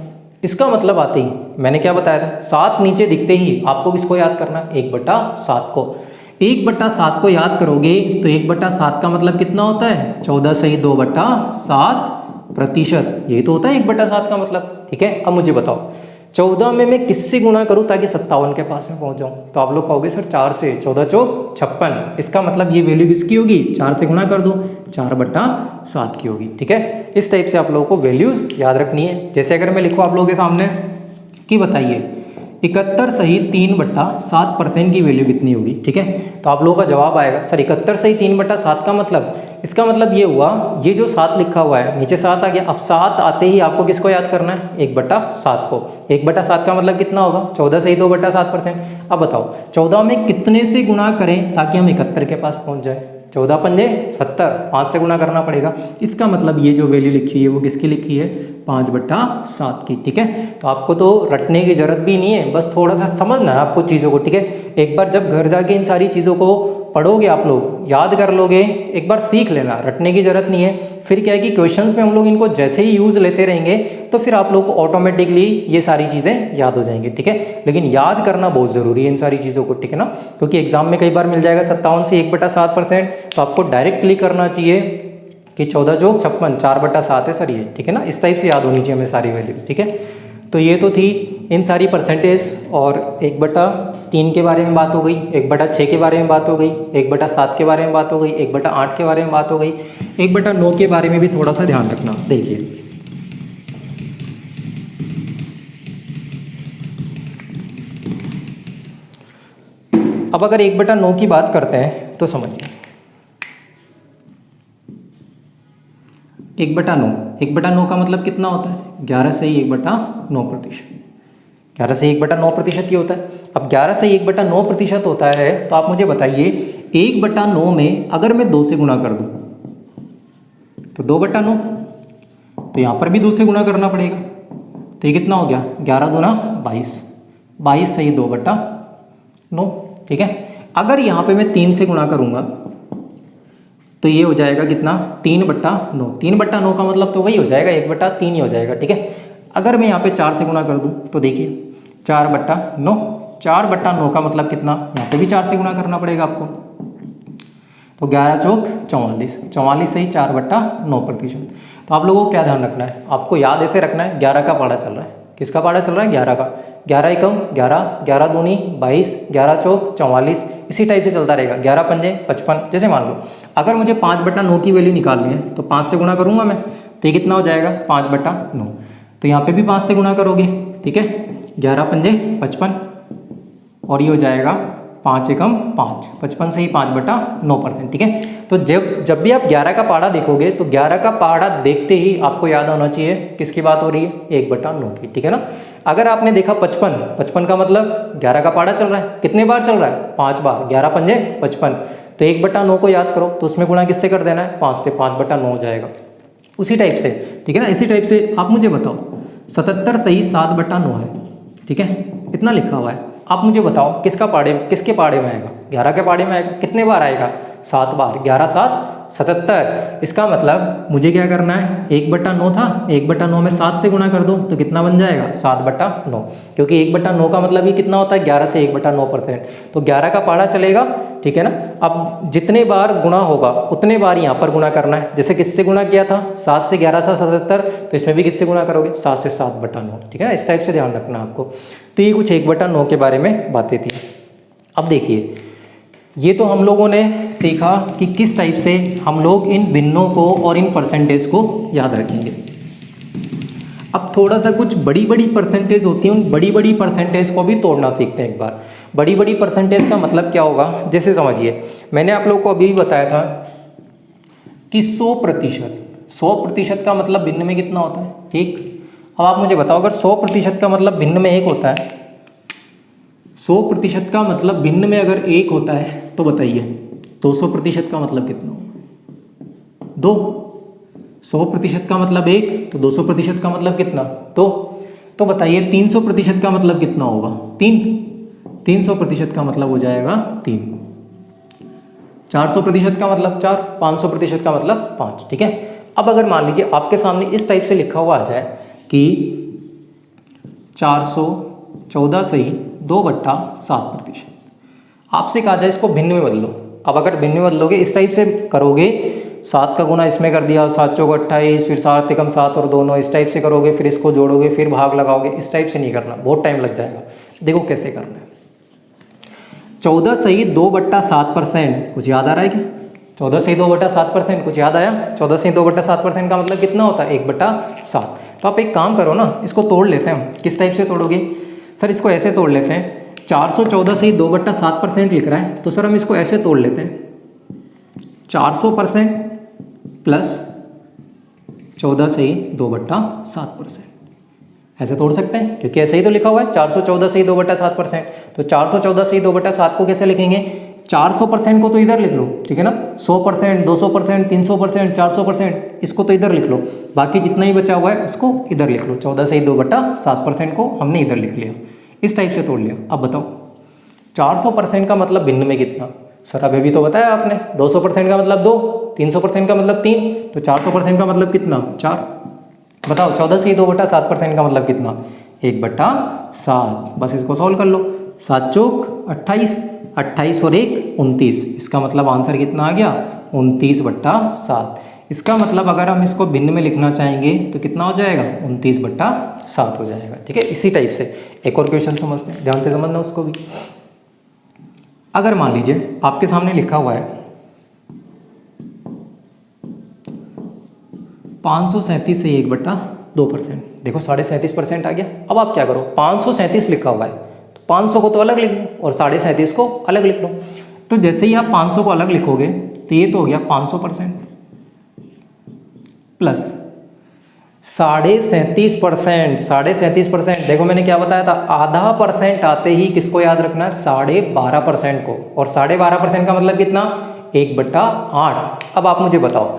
A: इसका मतलब आते ही मैंने क्या बताया था? 7 नीचे दिखते ही आपको किसको याद करना? 1/7 को। 1/7 को याद करोगे तो 1/7 का मतलब कितना होता है? 14 सही 2/7%। यही तो होता है 1/7 का मतलब। ठीक है, अब मुझे बताओ 14 में मैं किससे गुणा करूं ताकि 57 के पास में पहुंच जाऊं? तो आप लोग कहोगे सर 4 से, 14 चौक 56, इसका मतलब ये वैल्यू किसकी होगी? 4 से गुणा कर दो, 4/7 की होगी। ठीक है, इस टाइप से आप लोगों को वैल्यूज याद रखनी है। जैसे अगर मैं लिखूँ आप लोगों के सामने कि बताइए 71 सही 3/7% की वैल्यू कितनी होगी? ठीक है, तो आप लोगों का जवाब आएगा सर 71 सही 3/7 का मतलब, इसका मतलब ये हुआ, ये जो 7 लिखा हुआ है नीचे 7 आ गया। अब 7 आते ही आपको किसको याद करना है? 1/7 को। 1/7 का मतलब कितना होगा? 14 सही 2/7%। अब बताओ 14 में कितने से गुणा करें ताकि हम 71 के पास पहुंच जाए? 14 पंजे 70, 5 से गुणा करना पड़ेगा। इसका मतलब ये जो वैल्यू लिखी है वो किसकी लिखी है? 5/7 की। ठीक है, तो आपको तो रटने की जरूरत भी नहीं है, बस थोड़ा सा समझना है आपको चीज़ों को। ठीक है, एक बार जब घर जाके इन सारी चीज़ों को पढ़ोगे, आप लोग याद कर लोगे, एक बार सीख लेना, रटने की जरूरत नहीं है। फिर क्या है कि क्वेश्चंस में हम लोग इनको जैसे ही यूज़ लेते रहेंगे तो फिर आप लोग को ऑटोमेटिकली ये सारी चीज़ें याद हो जाएंगी। ठीक है, लेकिन याद करना बहुत ज़रूरी है इन सारी चीज़ों को। ठीक है ना, क्योंकि एग्जाम में कई बार मिल जाएगा 57 से 1/7%, तो आपको डायरेक्ट क्लिक करना चाहिए कि 14 चौक 56, 4/7 है सर ये। ठीक है ना, इस टाइप से याद होनी चाहिए हमें सारी वैल्यूज। ठीक है, तो ये तो थी इन सारी परसेंटेज, और 1/3 के बारे में बात हो गई, 1/6 के बारे में बात हो गई, 1/7 के बारे में बात हो गई, 1/8 के बारे में बात हो गई, 1/9 के बारे में भी थोड़ा सा ध्यान रखना। देखिए अब अगर 1/9 की बात करते हैं तो समझिए 1/9 का मतलब कितना होता है? 11 सही 1/9%। 11 से 1/9% ही होता है। अब 11 से 1/9% होता है, तो आप मुझे बताइए 1/9 में अगर मैं 2 से गुणा कर दूं तो 2/9, तो यहाँ पर भी 2 से गुणा करना पड़ेगा। तो ये कितना हो गया? 11 दूना 22, 22 सही 2/9। ठीक है, अगर यहाँ पे मैं 3 से गुणा करूँगा तो ये हो जाएगा कितना? 3/9। 3/9 का मतलब तो वही हो जाएगा 1/3 ही हो जाएगा। ठीक है, अगर मैं यहाँ पे 4 से गुणा कर दूँ तो देखिए 4/9, 4/9 का मतलब कितना? यहाँ पे भी 4 से गुणा करना पड़ेगा आपको। तो 11 चौक 44, 44 सही 4/9%। तो आप लोगों को क्या ध्यान रखना है? आपको याद ऐसे रखना है 11 का पाड़ा चल रहा है। किसका पाड़ा चल रहा है? 11 का। 11 एकम 11, 11 दूनी 22, 11 चौक 44, इसी टाइप से चलता रहेगा। 11 पंजे 55। जैसे मान लो अगर मुझे 5/9 की वैल्यू निकालनी है तो 5 से गुणा करूँगा मैं, तो ये कितना हो जाएगा? 5/9। तो यहाँ पे भी 5 से गुणा करोगे। ठीक है, 11 पंजे 55, और ये हो जाएगा 5 एकम 5, 55 से ही 5/9%। ठीक है, तो जब भी आप 11 का पहाड़ा देखोगे तो 11 का पहाड़ा देखते ही आपको याद होना चाहिए किसकी बात हो रही है? 1/9 की। ठीक है ना, अगर आपने देखा 55 का मतलब 11 का पहाड़ा चल रहा है, कितने बार चल रहा है? 5 बार। 11 पंजे 55, तो 1/9 को याद करो, तो उसमें गुणा किससे कर देना है? 5 से, 5/9 हो जाएगा। उसी टाइप से, ठीक है ना, इसी टाइप से आप मुझे बताओ 77 सही 7/9 है। ठीक है, इतना लिखा हुआ है, आप मुझे बताओ किसके पाड़े में आएगा? 11 के पाड़े में आएगा। कितने बार आएगा? 7 बार। 11 7 77। इसका मतलब मुझे क्या करना है? 1/9 था, 1/9 में 7 से गुणा कर दो तो कितना बन जाएगा? 7/9, क्योंकि 1/9 का मतलब ही कितना होता है? 11 से 1/9%। तो 11 का पाड़ा चलेगा। ठीक है ना, अब जितने बार गुणा होगा उतने बार यहाँ पर गुणा करना है। जैसे किससे गुणा किया था? 7 से 11 से 77, तो इसमें भी किससे गुणा करोगे? 7 से 7/9। ठीक है ना, इस टाइप से ध्यान रखना आपको। तो ये कुछ 1/9 के बारे में बातें थी। अब देखिए, ये तो हम लोगों ने सीखा कि किस टाइप से हम लोग इन भिन्नों को और इन परसेंटेज को याद रखेंगे। अब थोड़ा सा कुछ बड़ी बड़ी परसेंटेज होती हैं, उन बड़ी बड़ी परसेंटेज को भी तोड़ना सीखते हैं एक बार। बड़ी बड़ी परसेंटेज का मतलब क्या होगा? जैसे समझिए, मैंने आप लोगों को अभी बताया था कि 100% का मतलब भिन्न में कितना होता है? 1। अब आप मुझे बताओ, अगर 100% का मतलब भिन्न में 1 होता है, 100% का मतलब भिन्न में अगर 1 होता है, तो बताइए 200% का मतलब कितना होगा? 2। 100% का मतलब 1, तो 200% का मतलब कितना? 2। तो बताइए 300% का मतलब कितना होगा? 3। 300% का मतलब हो जाएगा 3। 400% का मतलब 4, 500% का मतलब 5। ठीक है, अब अगर मान लीजिए आपके सामने इस टाइप से लिखा हुआ आ जाए कि 414 सही 2/7%, आपसे कहा जाए इसको भिन्न में बदलो। अब अगर भिन्न में बदलोगे, इस टाइप से करोगे 7 का गुना इसमें कर दिया, 7 चौक 28, फिर 7 एकम 7 और 2 9, इस टाइप से करोगे, फिर इसको जोड़ोगे, फिर भाग लगाओगे, इस टाइप से नहीं करना, बहुत टाइम लग जाएगा। देखो कैसे करना है। 14 सही 2/7%, कुछ याद आ रहा है क्या? 14 सही 2/7%, कुछ याद आया? 14 सही 2/7% का मतलब कितना होता है? 1/7। तो आप एक काम करो ना, इसको तोड़ लेते हैं हम। किस टाइप से तोड़ोगे सर? इसको ऐसे तोड़ लेते हैं। 414 से ही 2/7% लिख रहा है, तो सर हम इसको ऐसे तोड़ लेते हैं, 400% प्लस 14 से ही 2/7%, ऐसे तोड़ सकते हैं क्योंकि ऐसे ही तो लिखा हुआ है 414 से ही 2/7%। तो 414 से ही 2/7 को कैसे लिखेंगे? 400% को तो इधर लिख लो, ठीक है ना, 100%, 200%, 300%, 400%, इसको तो इधर लिख लो, बाकी जितना ही बचा हुआ है उसको इधर लिख लो। 14 से ही 2/7% को हमने इधर लिख लिया, इस टाइप से तोड़ लिया। अब बताओ 400% का मतलब भिन्न में कितना? सर अभी भी तो बताया आपने, 200% का मतलब 2, 300% का मतलब 3, तो 400% का मतलब कितना? 4। बताओ 14 से ही 2/7% का मतलब कितना? 1/7। बस इसको सॉल्व कर लो। 7 चौक 28, 28 और 1 29, इसका मतलब आंसर कितना आ गया? 29/7। इसका मतलब अगर हम इसको भिन्न में लिखना चाहेंगे तो कितना हो जाएगा? 29/7 हो जाएगा। ठीक है, इसी टाइप से एक और क्वेश्चन समझते हैं, ध्यान से समझना उसको भी। अगर मान लीजिए आपके सामने लिखा हुआ है 537 से 1/2%, देखो 37.5% आ गया। अब आप क्या करो, 537 लिखा हुआ है तो 500 को तो अलग लिख लो और 37.5 को अलग लिख लो। तो जैसे ही आप 500 को अलग लिखोगे तो ये तो हो गया 500% प्लस 37.5%। 37.5%, देखो मैंने क्या बताया था, आधा परसेंट आते ही किसको याद रखना है? 12.5% को। और 12.5% का मतलब कितना? 1/8। अब आप मुझे बताओ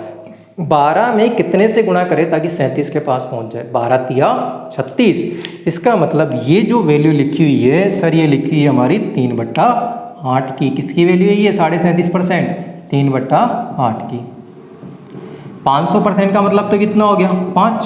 A: 12 में कितने से गुणा करें ताकि 37 के पास पहुंच जाए? 12 तिया 36। इसका मतलब ये जो वैल्यू लिखी हुई है सर, ये लिखी है हमारी 3/8 की। किसकी वैल्यू है ये? 37.5%, 3/8 की। 500% का मतलब तो कितना हो गया? 5।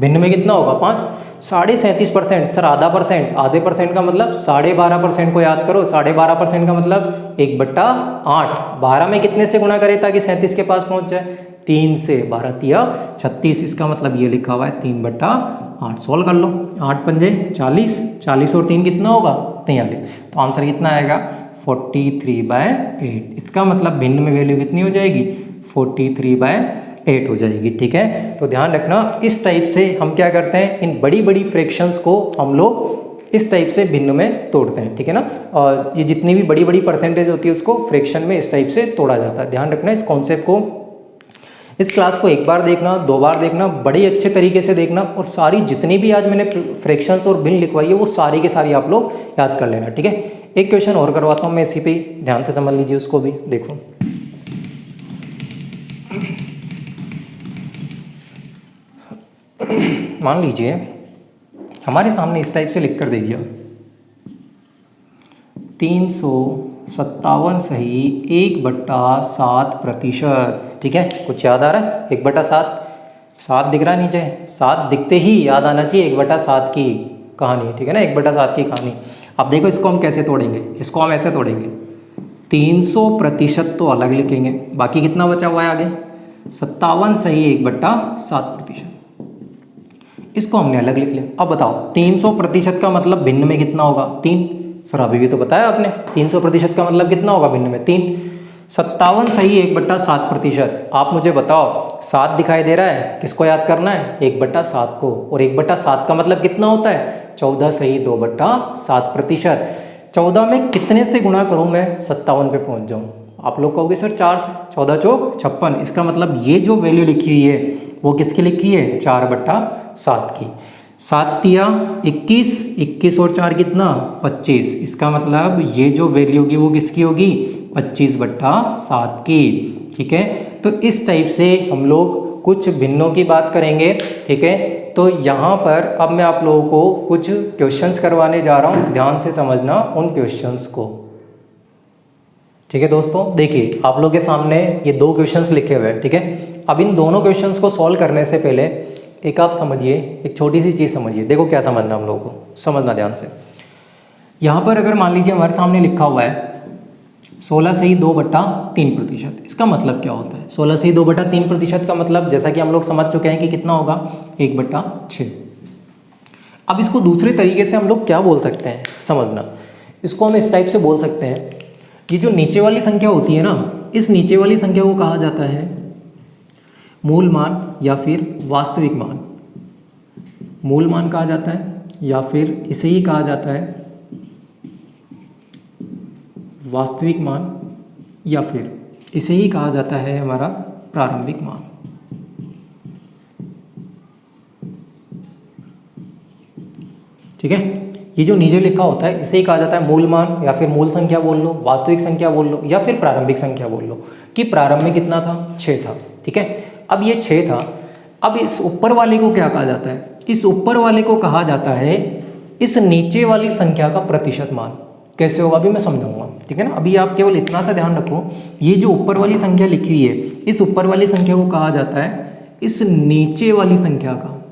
A: भिन्न में कितना होगा? 5। 37.5% सर आधा परसेंट, आधे परसेंट का मतलब 12.5% को याद करो। 12.5% का मतलब 1/8। 12 में कितने से गुणा करें ताकि 37 के पास पहुंच जाए? 3 से। 12 तिया 36, इसका मतलब ये लिखा हुआ है 3/8। सोल्व कर लो, 8 पंजे 40, 40 और 3 कितना होगा? 43। तो आंसर कितना आएगा? 43/8। इसका मतलब भिन्न में वैल्यू कितनी हो जाएगी? 43/8 हो जाएगी। ठीक है, तो ध्यान रखना इस टाइप से हम क्या करते हैं, इन बड़ी बड़ी फ्रैक्शंस को हम लोग इस टाइप से भिन्न में तोड़ते हैं। ठीक है ना, और ये जितनी भी बड़ी बड़ी परसेंटेज होती है उसको फ्रैक्शन में इस टाइप से तोड़ा जाता है। ध्यान रखना इस कॉन्सेप्ट को, इस क्लास को एक बार देखना, 2 बार देखना, बड़े अच्छे तरीके से देखना, और सारी जितनी भी आज मैंने फ्रैक्शंस और भिन्न लिखवाई है वो सारी के सारी आप लोग याद कर लेना। ठीक है, एक क्वेश्चन और करवाता हूँ मैं इसी पे, ध्यान से समझ लीजिए उसको भी। देखो मान लीजिए हमारे सामने इस टाइप से लिख कर दे दिया 357 सही 1/7%। ठीक है, कुछ याद आ रहा है? 1/7, 7 दिख रहा है नीचे, 7 दिखते ही याद आना चाहिए 1/7 की कहानी। ठीक है ना, 1/7 की कहानी। अब देखो इसको हम कैसे तोड़ेंगे, इसको हम ऐसे तोड़ेंगे, 300% तो अलग लिखेंगे, बाकी कितना बचा हुआ है आगे? 57 सही 1/7%, इसको हमने अलग लिख लिया। अब बताओ 300% का मतलब भिन्न में कितना होगा? 3। सर अभी भी तो बताया आपने, 300% का मतलब कितना होगा भिन्न में? 3। 57 सही 1/7%। आप मुझे बताओ 7 दिखाई दे रहा है, किसको याद करना है? 1/7 को। और 1/7 का मतलब कितना होता है? 14 सही 2/7%। 14 में कितने से गुणा करूं मैं 57 पे पहुंच जाऊं? आप लोग कहोगे सर 4 से, 14 चौक 56। इसका मतलब ये जो वैल्यू लिखी हुई है वो किसकी लिखी है? 4/7 की। 7 तिया 21, 21 और 4 कितना? 25। इसका मतलब ये जो वैल्यू होगी वो किसकी होगी? 25/7 की। ठीक है, तो इस टाइप से हम लोग कुछ भिन्नों की बात करेंगे। ठीक है, तो यहाँ पर अब मैं आप लोगों को कुछ क्वेश्चंस करवाने जा रहा हूँ, ध्यान से समझना उन क्वेश्चंस को। ठीक है दोस्तों, देखिए आप लोगों के सामने ये 2 क्वेश्चंस लिखे हुए हैं। ठीक है, अब इन दोनों क्वेश्चंस को सॉल्व करने से पहले एक आप समझिए, एक छोटी सी चीज़ समझिए। देखो क्या समझना हम लोगों को, समझना ध्यान से। यहाँ पर अगर मान लीजिए हमारे सामने लिखा हुआ है 16 से ही 2/3%। इसका मतलब क्या होता है? 16 से ही 2/3% का मतलब जैसा कि हम लोग समझ चुके हैं कि कितना होगा, 1/6। अब इसको दूसरे तरीके से हम लोग क्या बोल सकते हैं समझना। इसको हम इस टाइप से बोल सकते हैं, ये जो नीचे वाली संख्या होती है ना, इस नीचे वाली संख्या को कहा जाता है मूल मान या फिर वास्तविक मान। मूल मान कहा जाता है या फिर इसे ही कहा जाता है वास्तविक मान, या फिर इसे ही कहा जाता है हमारा प्रारंभिक मान। ठीक है, ये जो नीचे लिखा होता है इसे ही कहा जाता है मूल मान, या फिर मूल संख्या बोल लो, वास्तविक संख्या बोल लो, या फिर प्रारंभिक संख्या बोल लो कि प्रारंभ में कितना था, 6 था। ठीक है, अब ये 6 था। अब इस ऊपर वाले को क्या कहा जाता है? इस ऊपर वाले को कहा जाता है इस नीचे वाली संख्या का प्रतिशत मान। कैसे होगा अभी मैं समझाऊंगा। ठीक है ना, अभी आप केवल इतना सा ध्यान रखो, ये जो ऊपर वाली संख्या लिखी हुई है, इस ऊपर वाली संख्या को कहा जाता है इस नीचे वाली संख्या का,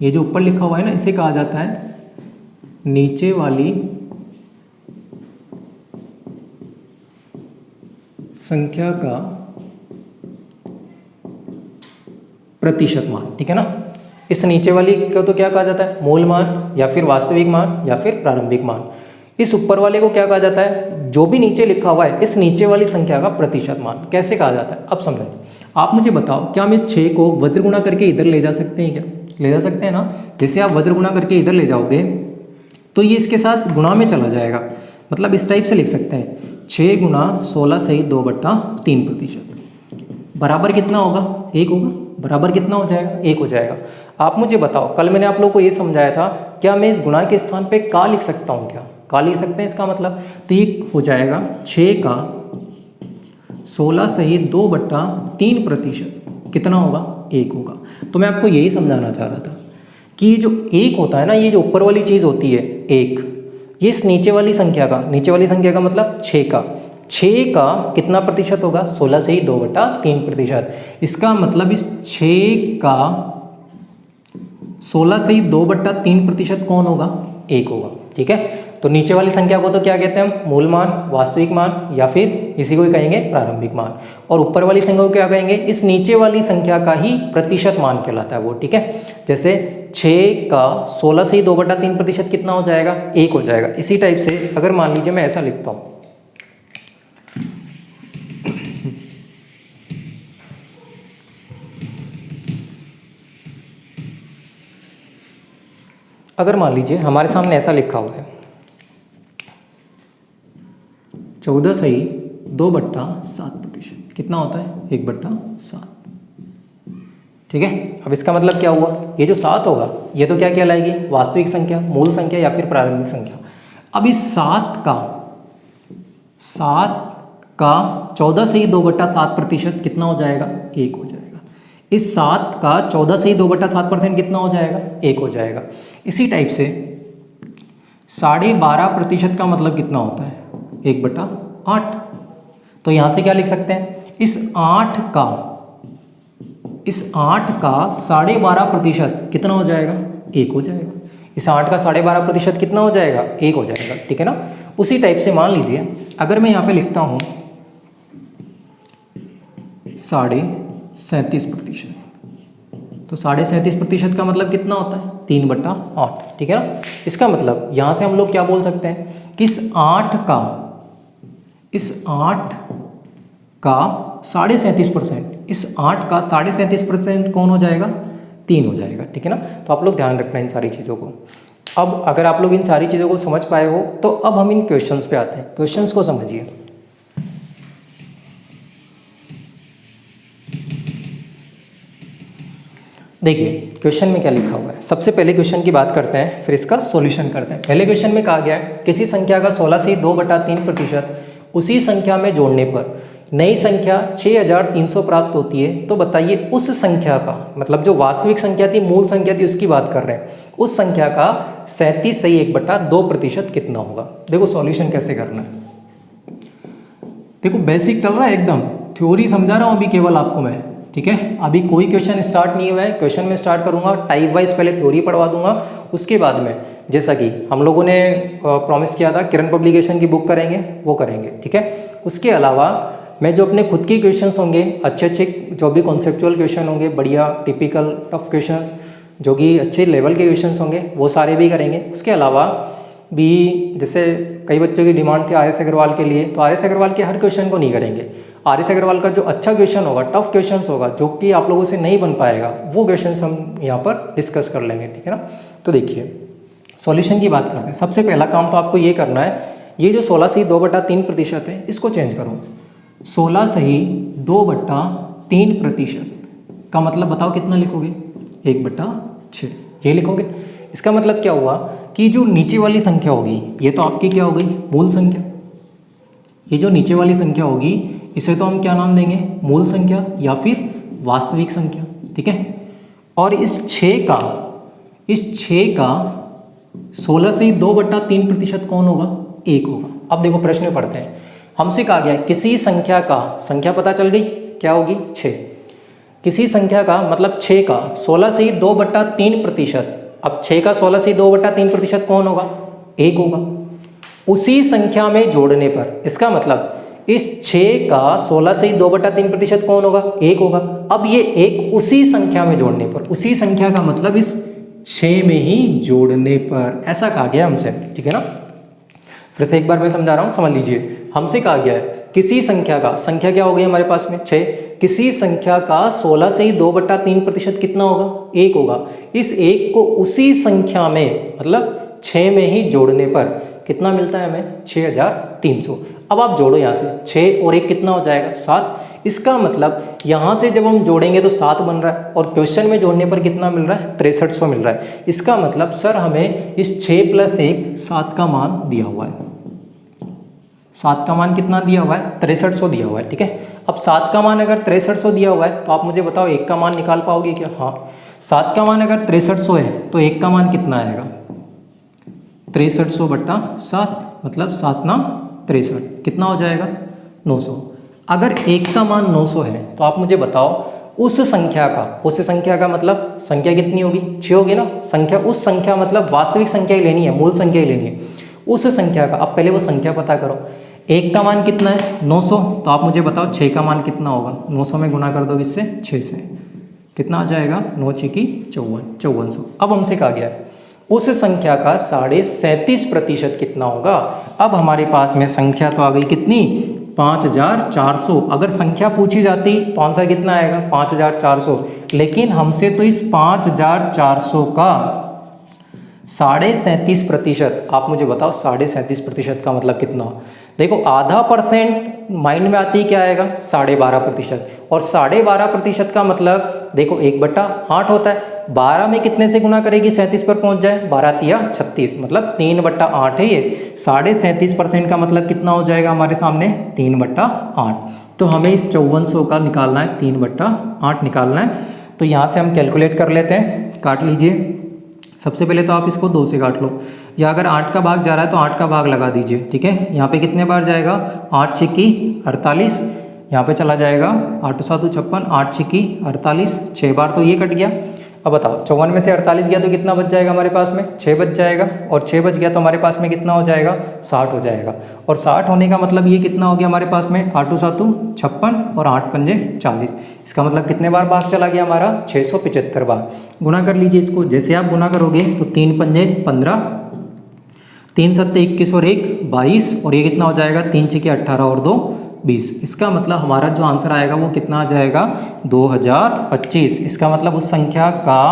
A: ये जो ऊपर लिखा हुआ है ना, इसे कहा जाता है नीचे वाली संख्या का प्रतिशत मान। ठीक है ना, इस नीचे वाली को तो क्या कहा जाता है, मूल मान या फिर वास्तविक मान या फिर प्रारंभिक मान। इस ऊपर वाले को क्या कहा जाता है, जो भी नीचे लिखा हुआ है, इस नीचे वाली संख्या का प्रतिशत मान। कैसे कहा जाता है अब समझें। आप मुझे बताओ, क्या हम इस 6 को वज्र गुणा करके इधर ले जा सकते हैं? क्या ले जा सकते हैं ना? जैसे आप वज्र गुणा करके इधर ले जाओगे तो ये इसके साथ गुणा में चला जाएगा। मतलब इस टाइप से लिख सकते हैं 6 गुणा 16 सही 2/3%। बराबर कितना होगा, 1 होगा। बराबर कितना हो जाएगा, 1 हो जाएगा। आप मुझे बताओ, कल मैंने आप लोग को ये समझाया था, क्या मैं इस गुणा के स्थान पे का लिख सकता हूँ? क्या का लिख सकते हैं इसका मतलब? तो ये हो जाएगा 6 का 16 सही 2/3%। कितना होगा, 1 होगा। तो मैं आपको यही समझाना चाह रहा था कि ये जो 1 होता है ना, ये जो ऊपर वाली चीज़ होती है 1, ये इस नीचे वाली संख्या का, नीचे वाली संख्या का मतलब 6 का कितना प्रतिशत होगा, 16 से ही 2/3%। इसका मतलब इस 6 का 16 से ही 2/3% कौन होगा, 1 होगा। ठीक है, तो नीचे वाली संख्या को तो क्या कहते हैं हम, मूल मान, वास्तविक मान, या फिर इसी को ही कहेंगे प्रारंभिक मान। और ऊपर वाली संख्या को क्या कहेंगे, इस नीचे वाली संख्या का ही प्रतिशत मान कहलाता है वो। ठीक है, जैसे 6 का 16 से ही 2/3% कितना हो जाएगा, 1 हो जाएगा। इसी टाइप से अगर मान लीजिए मैं ऐसा लिखता हूँ, अगर मान लीजिए हमारे सामने ऐसा लिखा हुआ है 14 सही 2/7%। कितना होता है, 1/7। ठीक है, अब इसका मतलब क्या हुआ, ये जो 7 होगा ये तो क्या कहलाएगी, वास्तविक संख्या, मूल संख्या या फिर प्रारंभिक संख्या। अब इस 7 का 14 से ही 2/7% कितना हो जाएगा, 1 हो जाएगा। इस 7 का 14 से ही 2/7% कितना हो जाएगा, 1 हो जाएगा। इसी टाइप से 12.5% का मतलब कितना होता है, 1/8। तो यहाँ से क्या लिख सकते हैं, इस 8 का 12.5% कितना हो जाएगा, 1 हो जाएगा। इस 8 का 12.5% कितना हो जाएगा, 1 हो जाएगा। ठीक है ना, उसी टाइप से मान लीजिए अगर मैं यहाँ पे लिखता हूँ 37.5%, तो 37.5% का मतलब कितना होता है, 3/8। ठीक है ना, इसका मतलब यहाँ से हम लोग क्या बोल सकते हैं कि इस 8 का 37.5%, इस 8 का 37.5% कौन हो जाएगा, 3 हो जाएगा। ठीक है ना, तो आप लोग ध्यान रखना इन सारी चीज़ों को। अब अगर आप लोग इन सारी चीज़ों को समझ पाए हो तो अब हम इन क्वेश्चंस पे आते हैं। क्वेश्चंस को समझिए। देखिए क्वेश्चन में क्या लिखा हुआ है। सबसे पहले क्वेश्चन की बात करते हैं, फिर इसका सॉल्यूशन करते हैं। पहले क्वेश्चन में कहा गया है किसी संख्या का 16 से 2/3% उसी संख्या में जोड़ने पर नई संख्या 6300 प्राप्त होती है। तो बताइए उस संख्या का, मतलब जो वास्तविक संख्या थी, मूल संख्या थी, उसकी बात कर रहे हैं, उस संख्या का 37 सही 1/2% कितना होगा। देखो सॉल्यूशन कैसे करना है। देखो बेसिक चल रहा है एकदम, थ्योरी समझा रहा हूँ अभी केवल आपको मैं। ठीक है, अभी कोई क्वेश्चन स्टार्ट नहीं हुआ है। क्वेश्चन में स्टार्ट करूंगा, टाइप वाइज पहले थ्योरी पढ़वा दूंगा, उसके बाद में जैसा कि हम लोगों ने प्रॉमिस किया था किरण पब्लिकेशन की बुक करेंगे, वो करेंगे। ठीक है, उसके अलावा मैं जो अपने खुद के क्वेश्चंस होंगे, अच्छे अच्छे जो भी कॉन्सेप्चुअल क्वेश्चन होंगे, बढ़िया टिपिकल टफ क्वेश्चंस जो कि अच्छे लेवल के क्वेश्चंस होंगे, वो सारे भी करेंगे। उसके अलावा भी जैसे कई बच्चों की डिमांड थी आर.एस. अग्रवाल के लिए, तो आर.एस. अग्रवाल के हर क्वेश्चन को नहीं करेंगे। आर.एस. अग्रवाल का जो अच्छा क्वेश्चन होगा, टफ क्वेश्चन होगा, जो कि आप लोगों से नहीं बन पाएगा, वो क्वेश्चन हम यहाँ पर डिस्कस कर लेंगे, ठीक है ना। तो देखिए सॉल्यूशन की बात करते हैं। सबसे पहला काम तो आपको ये करना है, ये जो 16 से 2/3% है, इसको चेंज करो। 16 सही 2/3% का मतलब बताओ कितना लिखोगे? 1/6 ये लिखोगे। इसका मतलब क्या हुआ कि जो नीचे वाली संख्या होगी, ये तो आपकी क्या हो गई? मूल संख्या। ये जो नीचे वाली संख्या होगी, इसे तो हम क्या नाम देंगे? मूल संख्या या फिर वास्तविक संख्या, ठीक है। और इस 6 का 16 से 2/3% कौन होगा? 1 होगा। अब देखो प्रश्न में पढ़ते हैं, हमसे कहा गया है किसी संख्या का, संख्या पता चल गई क्या होगी? 6। किसी संख्या का मतलब 6 का 16 से 2/3%। अब 6 का 16 से 2/3% कौन होगा? 1 होगा। उसी संख्या में जोड़ने पर, इसका मतलब इस 6 का 16 से 2/3% कौन होगा? 1 होगा। अब ये 1 उसी संख्या में जोड़ने पर, उसी संख्या का मतलब इस 6 में ही जोड़ने पर, ऐसा कहा गया हमसे, ठीक है ना। फिर से एक बार मैं समझा रहा हूँ, समझ लीजिए। हमसे कहा गया है किसी संख्या का, संख्या क्या हो गई हमारे पास में? 6। किसी संख्या का 16 से 2/3% कितना होगा? 1 होगा। इस 1 को उसी संख्या में मतलब 6 में ही जोड़ने पर कितना मिलता है हमें? 6300। अब आप जोड़ो यहाँ से, 6 और 1 कितना हो जाएगा? 7। इसका मतलब यहाँ से जब हम जोड़ेंगे तो 7 बन रहा है, और क्वेश्चन में जोड़ने पर कितना मिल रहा है? 6300 मिल रहा है। इसका मतलब सर हमें इस 6 + 1 7 का मान दिया हुआ है। 7 का मान कितना दिया हुआ है? 6300 दिया हुआ है, ठीक है। अब 7 का मान अगर 6300 दिया हुआ है, तो आप मुझे बताओ 1 का मान निकाल पाओगे क्या? हाँ। 7 का मान अगर 6300 है तो 1 का मान कितना आएगा? 6300/7 मतलब 7 9 63, कितना हो जाएगा? 900। अगर 1 का मान 900 है तो आप मुझे बताओ उस संख्या का मतलब संख्या कितनी होगी? 6 होगी ना। संख्या, उस संख्या मतलब वास्तविक संख्या ही लेनी है, मूल संख्या ही लेनी है। उस संख्या का, अब पहले वो संख्या पता करो। 1 का मान कितना है? 900। तो आप मुझे बताओ 6 का मान कितना होगा? 900 में गुना कर दो किससे? 6 से, कितना आ जाएगा? 9 6 की 5400। अब हमसे कहा गया है उस संख्या का 37.5% कितना होगा? अब हमारे पास में संख्या तो आ गई कितनी? 5400। अगर संख्या पूछी जाती तो आंसर कितना आएगा? 5400। लेकिन हमसे तो इस 5400 का 37.5%, आप मुझे बताओ 37.5% का मतलब कितना? देखो आधा % माइंड में आती क्या आएगा? 12.5%। और 12.5% का मतलब देखो 1/8 होता है। 12 में कितने से गुना करेगी 37 पर पहुंच जाए? 12 तिया 36, मतलब 3/8 है ये। 37.5% का मतलब कितना हो जाएगा हमारे सामने? 3/8। तो हमें इस 5400 का निकालना है, 3/8 निकालना है। तो यहाँ से हम कैलकुलेट कर लेते हैं, काट लीजिए। सबसे पहले तो आप इसको 2 से काट लो, या अगर 8 का भाग जा रहा है तो 8 का भाग लगा दीजिए, ठीक है। यहाँ पे कितने बार जाएगा? 8 6 की 48, यहाँ पे चला जाएगा 8 7 56, 8 6 की 48, 6 बार तो ये कट गया। अब बताओ 54 में से 48 गया तो कितना बच जाएगा हमारे पास में? 6 बच जाएगा, और 6 बच गया तो हमारे पास में कितना हो जाएगा? 60 हो जाएगा। और 60 होने का मतलब ये कितना हो गया हमारे पास में? 8 7 56 और 8 5 40। इसका मतलब कितने बार भाग चला गया हमारा? 675 बार। गुना कर लीजिए इसको, जैसे आप गुना करोगे तो 3 5 15, 3 7 21 और 1 22, और ये कितना हो जाएगा? 3 6 18 और 2 20। इसका मतलब हमारा जो आंसर आएगा वो कितना आ जाएगा? 2025। इसका मतलब उस संख्या का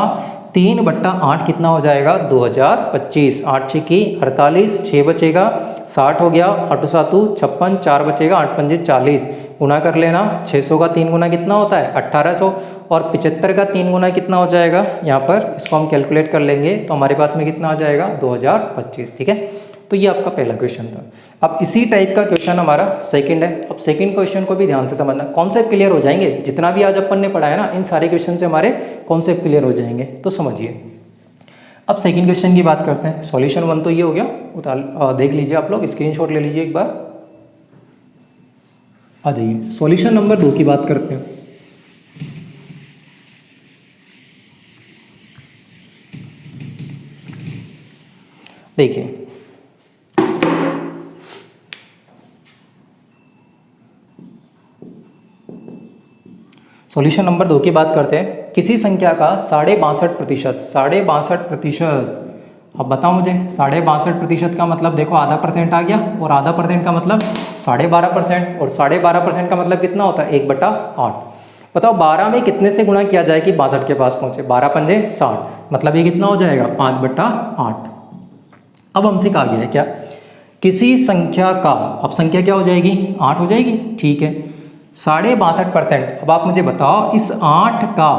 A: 3/8 कितना हो जाएगा? 2025। 8 6 की 48, 6 बचेगा, 60 हो गया, 8 7 56, 4 बचेगा, 8 5 40। गुना कर लेना, 600 का 3 गुना कितना होता है? 1800, और 75 का 3 गुना कितना हो जाएगा? यहाँ पर इसको हम कैलकुलेट कर लेंगे तो हमारे पास में कितना आ जाएगा? 2025, ठीक है। तो ये आपका पहला क्वेश्चन था। अब इसी टाइप का क्वेश्चन हमारा सेकंड है। अब सेकंड क्वेश्चन को भी ध्यान से समझना, कॉन्सेप्ट क्लियर हो जाएंगे। जितना भी आज अपन ने पढ़ा है ना, इन सारे क्वेश्चन से हमारे कॉन्सेप्ट क्लियर हो जाएंगे, तो समझिए। अब सेकंड क्वेश्चन की बात करते हैं। सॉल्यूशन 1 तो ये हो गया, देख लीजिए आप लोग, स्क्रीनशॉट ले लीजिए एक बार, आ जाइए। सॉल्यूशन नंबर 2 की बात करते हैं। देखिए सॉल्यूशन नंबर 2 की बात करते हैं। किसी संख्या का 62.5% अब बताओ मुझे 62.5% का मतलब देखो आधा % आ गया और आधा % का मतलब 12.5% और 12.5% का मतलब कितना होता है 1/8। बताओ 12 में कितने से गुणा किया जाए कि 62 के पास पहुंचे, 12 पंजे 60, मतलब ये कितना हो जाएगा 5/8। अब हमसे कहा गया है क्या, किसी संख्या का, अब संख्या क्या हो जाएगी 8 हो जाएगी, ठीक है। 62.5%, अब आप मुझे बताओ इस 8 का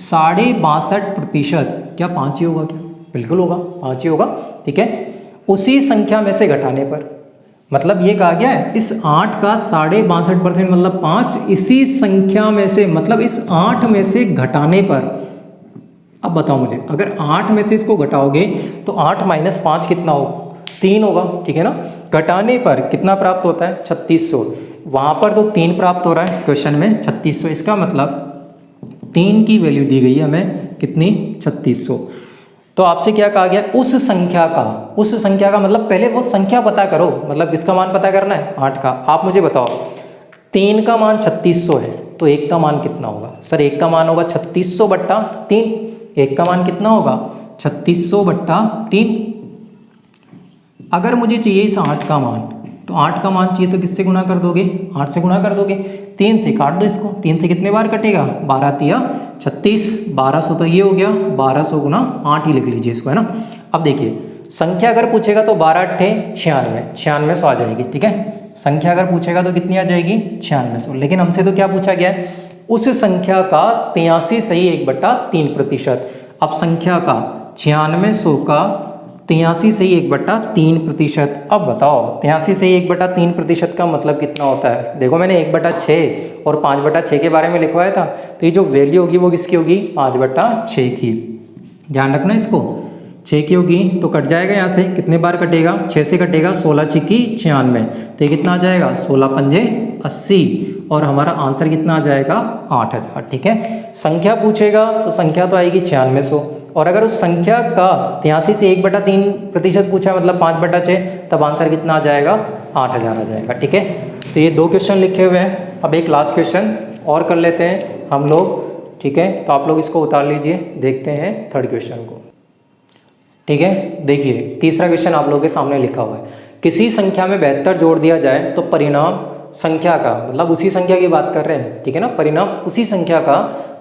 A: 62.5% क्या 5 ही होगा क्या? बिल्कुल होगा, 5 ही होगा, ठीक है। उसी संख्या में से घटाने पर, मतलब ये कहा गया है इस 8 का 62.5% मतलब 5, इसी संख्या में से मतलब इस 8 में से घटाने पर। अब बताओ मुझे, अगर 8 में से इसको घटाओगे तो 8 - 5 कितना होगा 3 होगा, ठीक है ना। घटाने पर कितना प्राप्त होता है 3600, वहाँ पर तो 3 प्राप्त हो रहा है क्वेश्चन में 3600, इसका मतलब 3 की वैल्यू दी गई है हमें कितनी 3600। तो आपसे क्या कहा गया, उस संख्या का मतलब पहले वो संख्या पता करो, मतलब किसका मान पता करना है 8 का। आप मुझे बताओ 3 का मान 3600 है तो 1 का मान कितना होगा? सर 1 का मान होगा 3600/3, 1 का मान कितना होगा 3600/3। अगर मुझे चाहिए इस 8 का मान, तो 8 का मान चाहिए तो किससे गुणा कर दोगे 8 से गुणा कर दोगे, 3 से काट दो इसको, 3 से कितने बार कटेगा 12 तिया 36, 1200 तो ये हो गया, 1200 गुना 8 ही लिख लीजिए इसको, है ना। अब देखिए संख्या अगर पूछेगा तो 12 × 8 = 96, 9600 आ जाएगी, ठीक है। संख्या अगर पूछेगा तो कितनी आ जाएगी 9600, लेकिन हमसे तो क्या पूछा गया है, उस संख्या का 83 सही 1/3%। अब संख्या का 9600 का 83 सही 1/3%। अब बताओ 83 सही 1/3% का मतलब कितना होता है? देखो मैंने 1/6 और 5/6 के बारे में लिखवाया था, तो ये जो वैल्यू होगी वो किसकी होगी 5/6 की। ध्यान रखना इसको, 6 की होगी तो कट जाएगा यहाँ से, कितने बार कटेगा 6 से कटेगा, 16 × 6 = 96, तो ये कितना आ जाएगा 16 पंजे 80 और हमारा आंसर कितना आ जाएगा 8000, ठीक है। संख्या पूछेगा तो संख्या तो आएगी 9600, और अगर उस संख्या का 83 से 1/3% पूछा है मतलब 5/6, तब आंसर कितना आ जाएगा 8000 आ जाएगा, ठीक है। तो ये 2 क्वेश्चन लिखे हुए हैं। अब एक लास्ट क्वेश्चन और कर लेते हैं हम लोग, ठीक है। तो आप लोग इसको उतार लीजिए, देखते हैं 3rd क्वेश्चन को, ठीक है। देखिए तीसरा क्वेश्चन आप लोगों के सामने लिखा हुआ है, किसी संख्या में 72 जोड़ दिया जाए तो परिणाम संख्या का, मतलब उसी संख्या की बात कर रहे हैं, ठीक है ना, परिणाम उसी संख्या का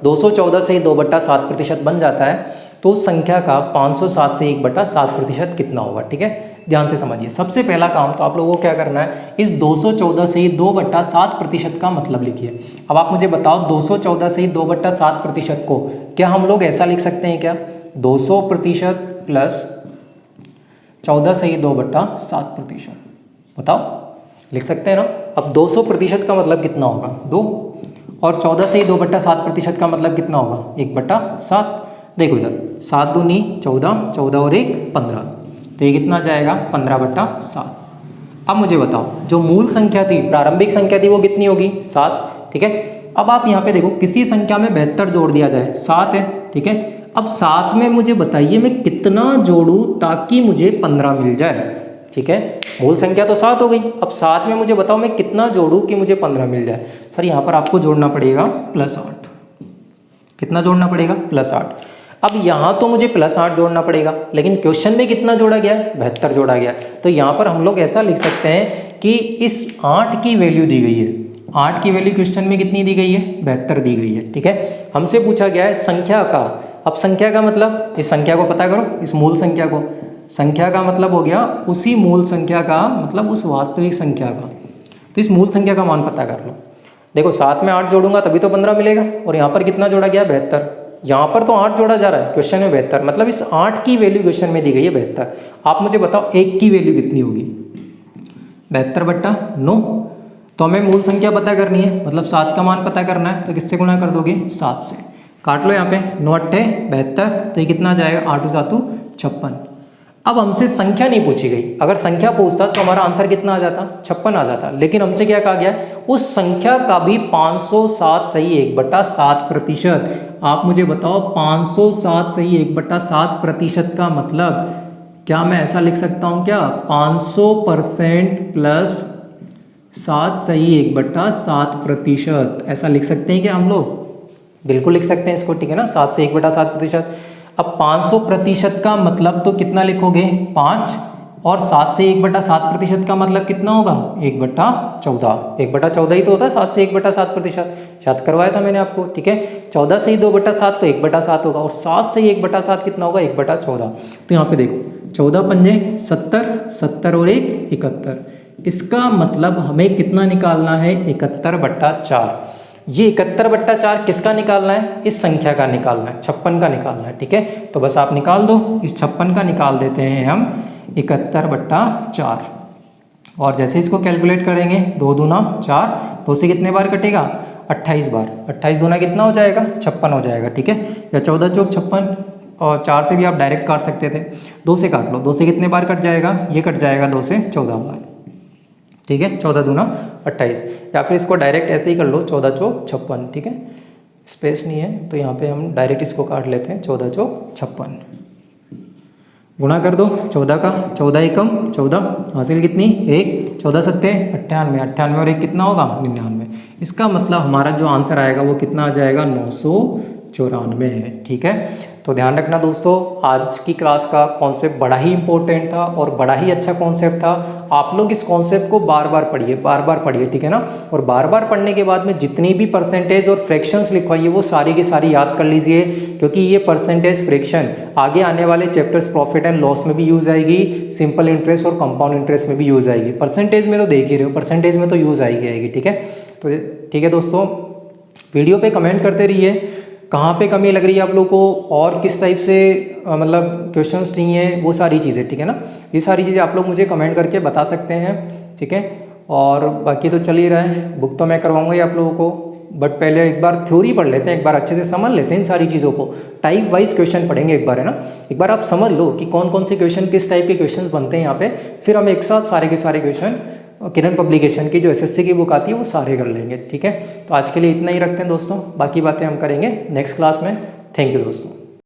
A: 214 से 2/7% बन जाता है, तो उस संख्या का 507 से 1/7% कितना होगा, ठीक है। ध्यान से समझिए, सबसे पहला काम तो आप लोगों को क्या करना है, इस 214 से 2/7% का मतलब लिखिए। अब आप मुझे बताओ 214 से 2/7% को क्या हम लोग ऐसा लिख सकते हैं क्या, 200% प्लस 14 से 2/7%, बताओ लिख सकते हैं ना। अब 200% का मतलब कितना होगा 2, और 14 से 2/7% का मतलब कितना होगा 1/7। देखो इधर 7 दूनी 14, 14 और 1 15, तो ये कितना जाएगा 15/7। अब मुझे बताओ जो मूल संख्या थी, प्रारंभिक संख्या थी, वो कितनी होगी 7, ठीक है। अब आप यहाँ पे देखो किसी संख्या में 72 जोड़ दिया जाए, 7 है, ठीक है। अब 7 में मुझे बताइए मैं कितना जोड़ूँ ताकि मुझे 15 मिल जाए, ठीक है। मूल संख्या तो 7 हो गई, अब 7 में मुझे बताओ मैं कितना जोड़ूँ कि मुझे 15 मिल जाए। सर यहाँ पर आपको जोड़ना पड़ेगा +8, कितना जोड़ना पड़ेगा +8। अब यहाँ तो मुझे +8 जोड़ना पड़ेगा, लेकिन क्वेश्चन में कितना जोड़ा गया है 72 जोड़ा गया, तो यहाँ पर हम लोग ऐसा लिख सकते हैं कि इस 8 की वैल्यू दी गई है, 8 की वैल्यू क्वेश्चन में कितनी दी गई है 72 दी गई है, ठीक है। हमसे पूछा गया है संख्या का, अब संख्या का मतलब इस संख्या को पता करो, इस मूल संख्या को, संख्या का मतलब हो गया उसी मूल संख्या का मतलब उस वास्तविक संख्या का, तो इस मूल संख्या का मान पता कर लो। देखो 7 में 8 जोड़ूंगा तभी तो 15 मिलेगा, और यहाँ पर कितना जोड़ा गया 72, यहाँ पर तो 8 जोड़ा जा रहा है क्वेश्चन में 72, मतलब इस 8 की वैल्यू क्वेश्चन में दी गई है 72। आप मुझे बताओ 1 की वैल्यू कितनी होगी 72/9, तो हमें मूल संख्या पता करनी है, मतलब 7 का मान पता करना है, तो किससे गुणा कर दोगे 7 से, काट लो यहाँ पे 9 × 8 = 72, तो ये कितना जाएगा 8 × 7 = 56। अब हमसे संख्या नहीं पूछी गई, अगर संख्या पूछता तो हमारा आंसर कितना आ जाता 56 आ जाता, लेकिन हमसे क्या कहा गया उस संख्या का भी 507 सही 1/7%। आप मुझे बताओ 507 सही 1/7% का मतलब क्या मैं ऐसा लिख सकता हूँ क्या 500% प्लस 7 सही 1/7%, ऐसा लिख सकते हैं क्या हम लोग? बिल्कुल लिख सकते हैं इसको, ठीक है ना, 7 से 1/7%। अब 500% का मतलब तो कितना लिखोगे? 5, और 7 से 1/7% का मतलब कितना होगा? 1/14। 1/14 ही तो होता है 7 से 1/7%, याद करवाया था मैंने आपको, ठीक है। 14 से ही 2/7 तो 1/7 होगा, और 7 से ही 1/7 कितना होगा? 1/14। तो यहाँ पे देखो 14 पंजे 70, 70 और 1 71, इसका मतलब हमें कितना निकालना है? 71/4। ये 71/4 किसका निकालना है? इस संख्या का निकालना है, 56 का निकालना है, ठीक है। तो बस आप निकाल दो, इस 56 का निकाल देते हैं हम 71/4। और जैसे इसको कैलकुलेट करेंगे, 2 दूना 4, 2 से कितने बार कटेगा? 28 बार। 28 दूना कितना हो जाएगा? 56 हो जाएगा, ठीक है। या 14 चौक 56, और 4 से भी आप डायरेक्ट काट सकते थे, 2 से काट लो, 2 से कितने बार कट जाएगा? ये कट जाएगा 2 से 14 बार, ठीक है। 14 दूना 28, या फिर इसको डायरेक्ट ऐसे ही कर लो, 14 चौक 56, ठीक है। स्पेस नहीं है तो यहाँ पे हम डायरेक्ट इसको काट लेते हैं, 14 चौक 56। गुणा कर दो 14 का, 14 एकम 14, हासिल कितनी? 1, 14 सत्ते 98, 98 और 1 कितना होगा? 99। इसका मतलब हमारा जो आंसर आएगा वो कितना आ जाएगा? 994 है, ठीक है। तो ध्यान रखना दोस्तों, आज की क्लास का कॉन्सेप्ट बड़ा ही इंपॉर्टेंट था और बड़ा ही अच्छा कॉन्सेप्ट था। आप लोग इस कॉन्सेप्ट को बार बार पढ़िए, ठीक है ना। और बार बार पढ़ने के बाद में जितनी भी परसेंटेज और फ्रैक्शंस लिखवाइए वो सारी की सारी याद कर लीजिए, क्योंकि ये परसेंटेज फ्रैक्शन आगे आने वाले चैप्टर्स प्रॉफिट एंड लॉस में भी यूज आएगी, सिंपल इंटरेस्ट और कंपाउंड इंटरेस्ट में भी यूज आएगी। परसेंटेज में तो देख ही रहे हो, परसेंटेज में तो यूज आएगी, ठीक है। तो ठीक है दोस्तों, वीडियो पे कमेंट करते रहिए कहाँ पे कमी लग रही है आप लोगों को, और किस टाइप से मतलब क्वेश्चंस चाहिए, वो सारी चीज़ें, ठीक है ना। ये सारी चीज़ें आप लोग मुझे कमेंट करके बता सकते हैं, ठीक है। और बाकी तो चल ही रहा है, बुक तो मैं करवाऊंगा ही आप लोगों को, बट पहले एक बार थ्योरी पढ़ लेते हैं, एक बार अच्छे से समझ लेते हैं इन सारी चीज़ों को। टाइप वाइज क्वेश्चन पढ़ेंगे एक बार, है ना। एक बार आप समझ लो कि कौन कौन से क्वेश्चन किस टाइप के क्वेश्चन बनते हैं यहाँ पे, फिर हम एक साथ सारे के सारे क्वेश्चन किरण पब्लिकेशन की जो एसएससी की बुक आती है वो सारे कर लेंगे, ठीक है। तो आज के लिए इतना ही रखते हैं दोस्तों, बाकी बातें हम करेंगे नेक्स्ट क्लास में। थैंक यू दोस्तों।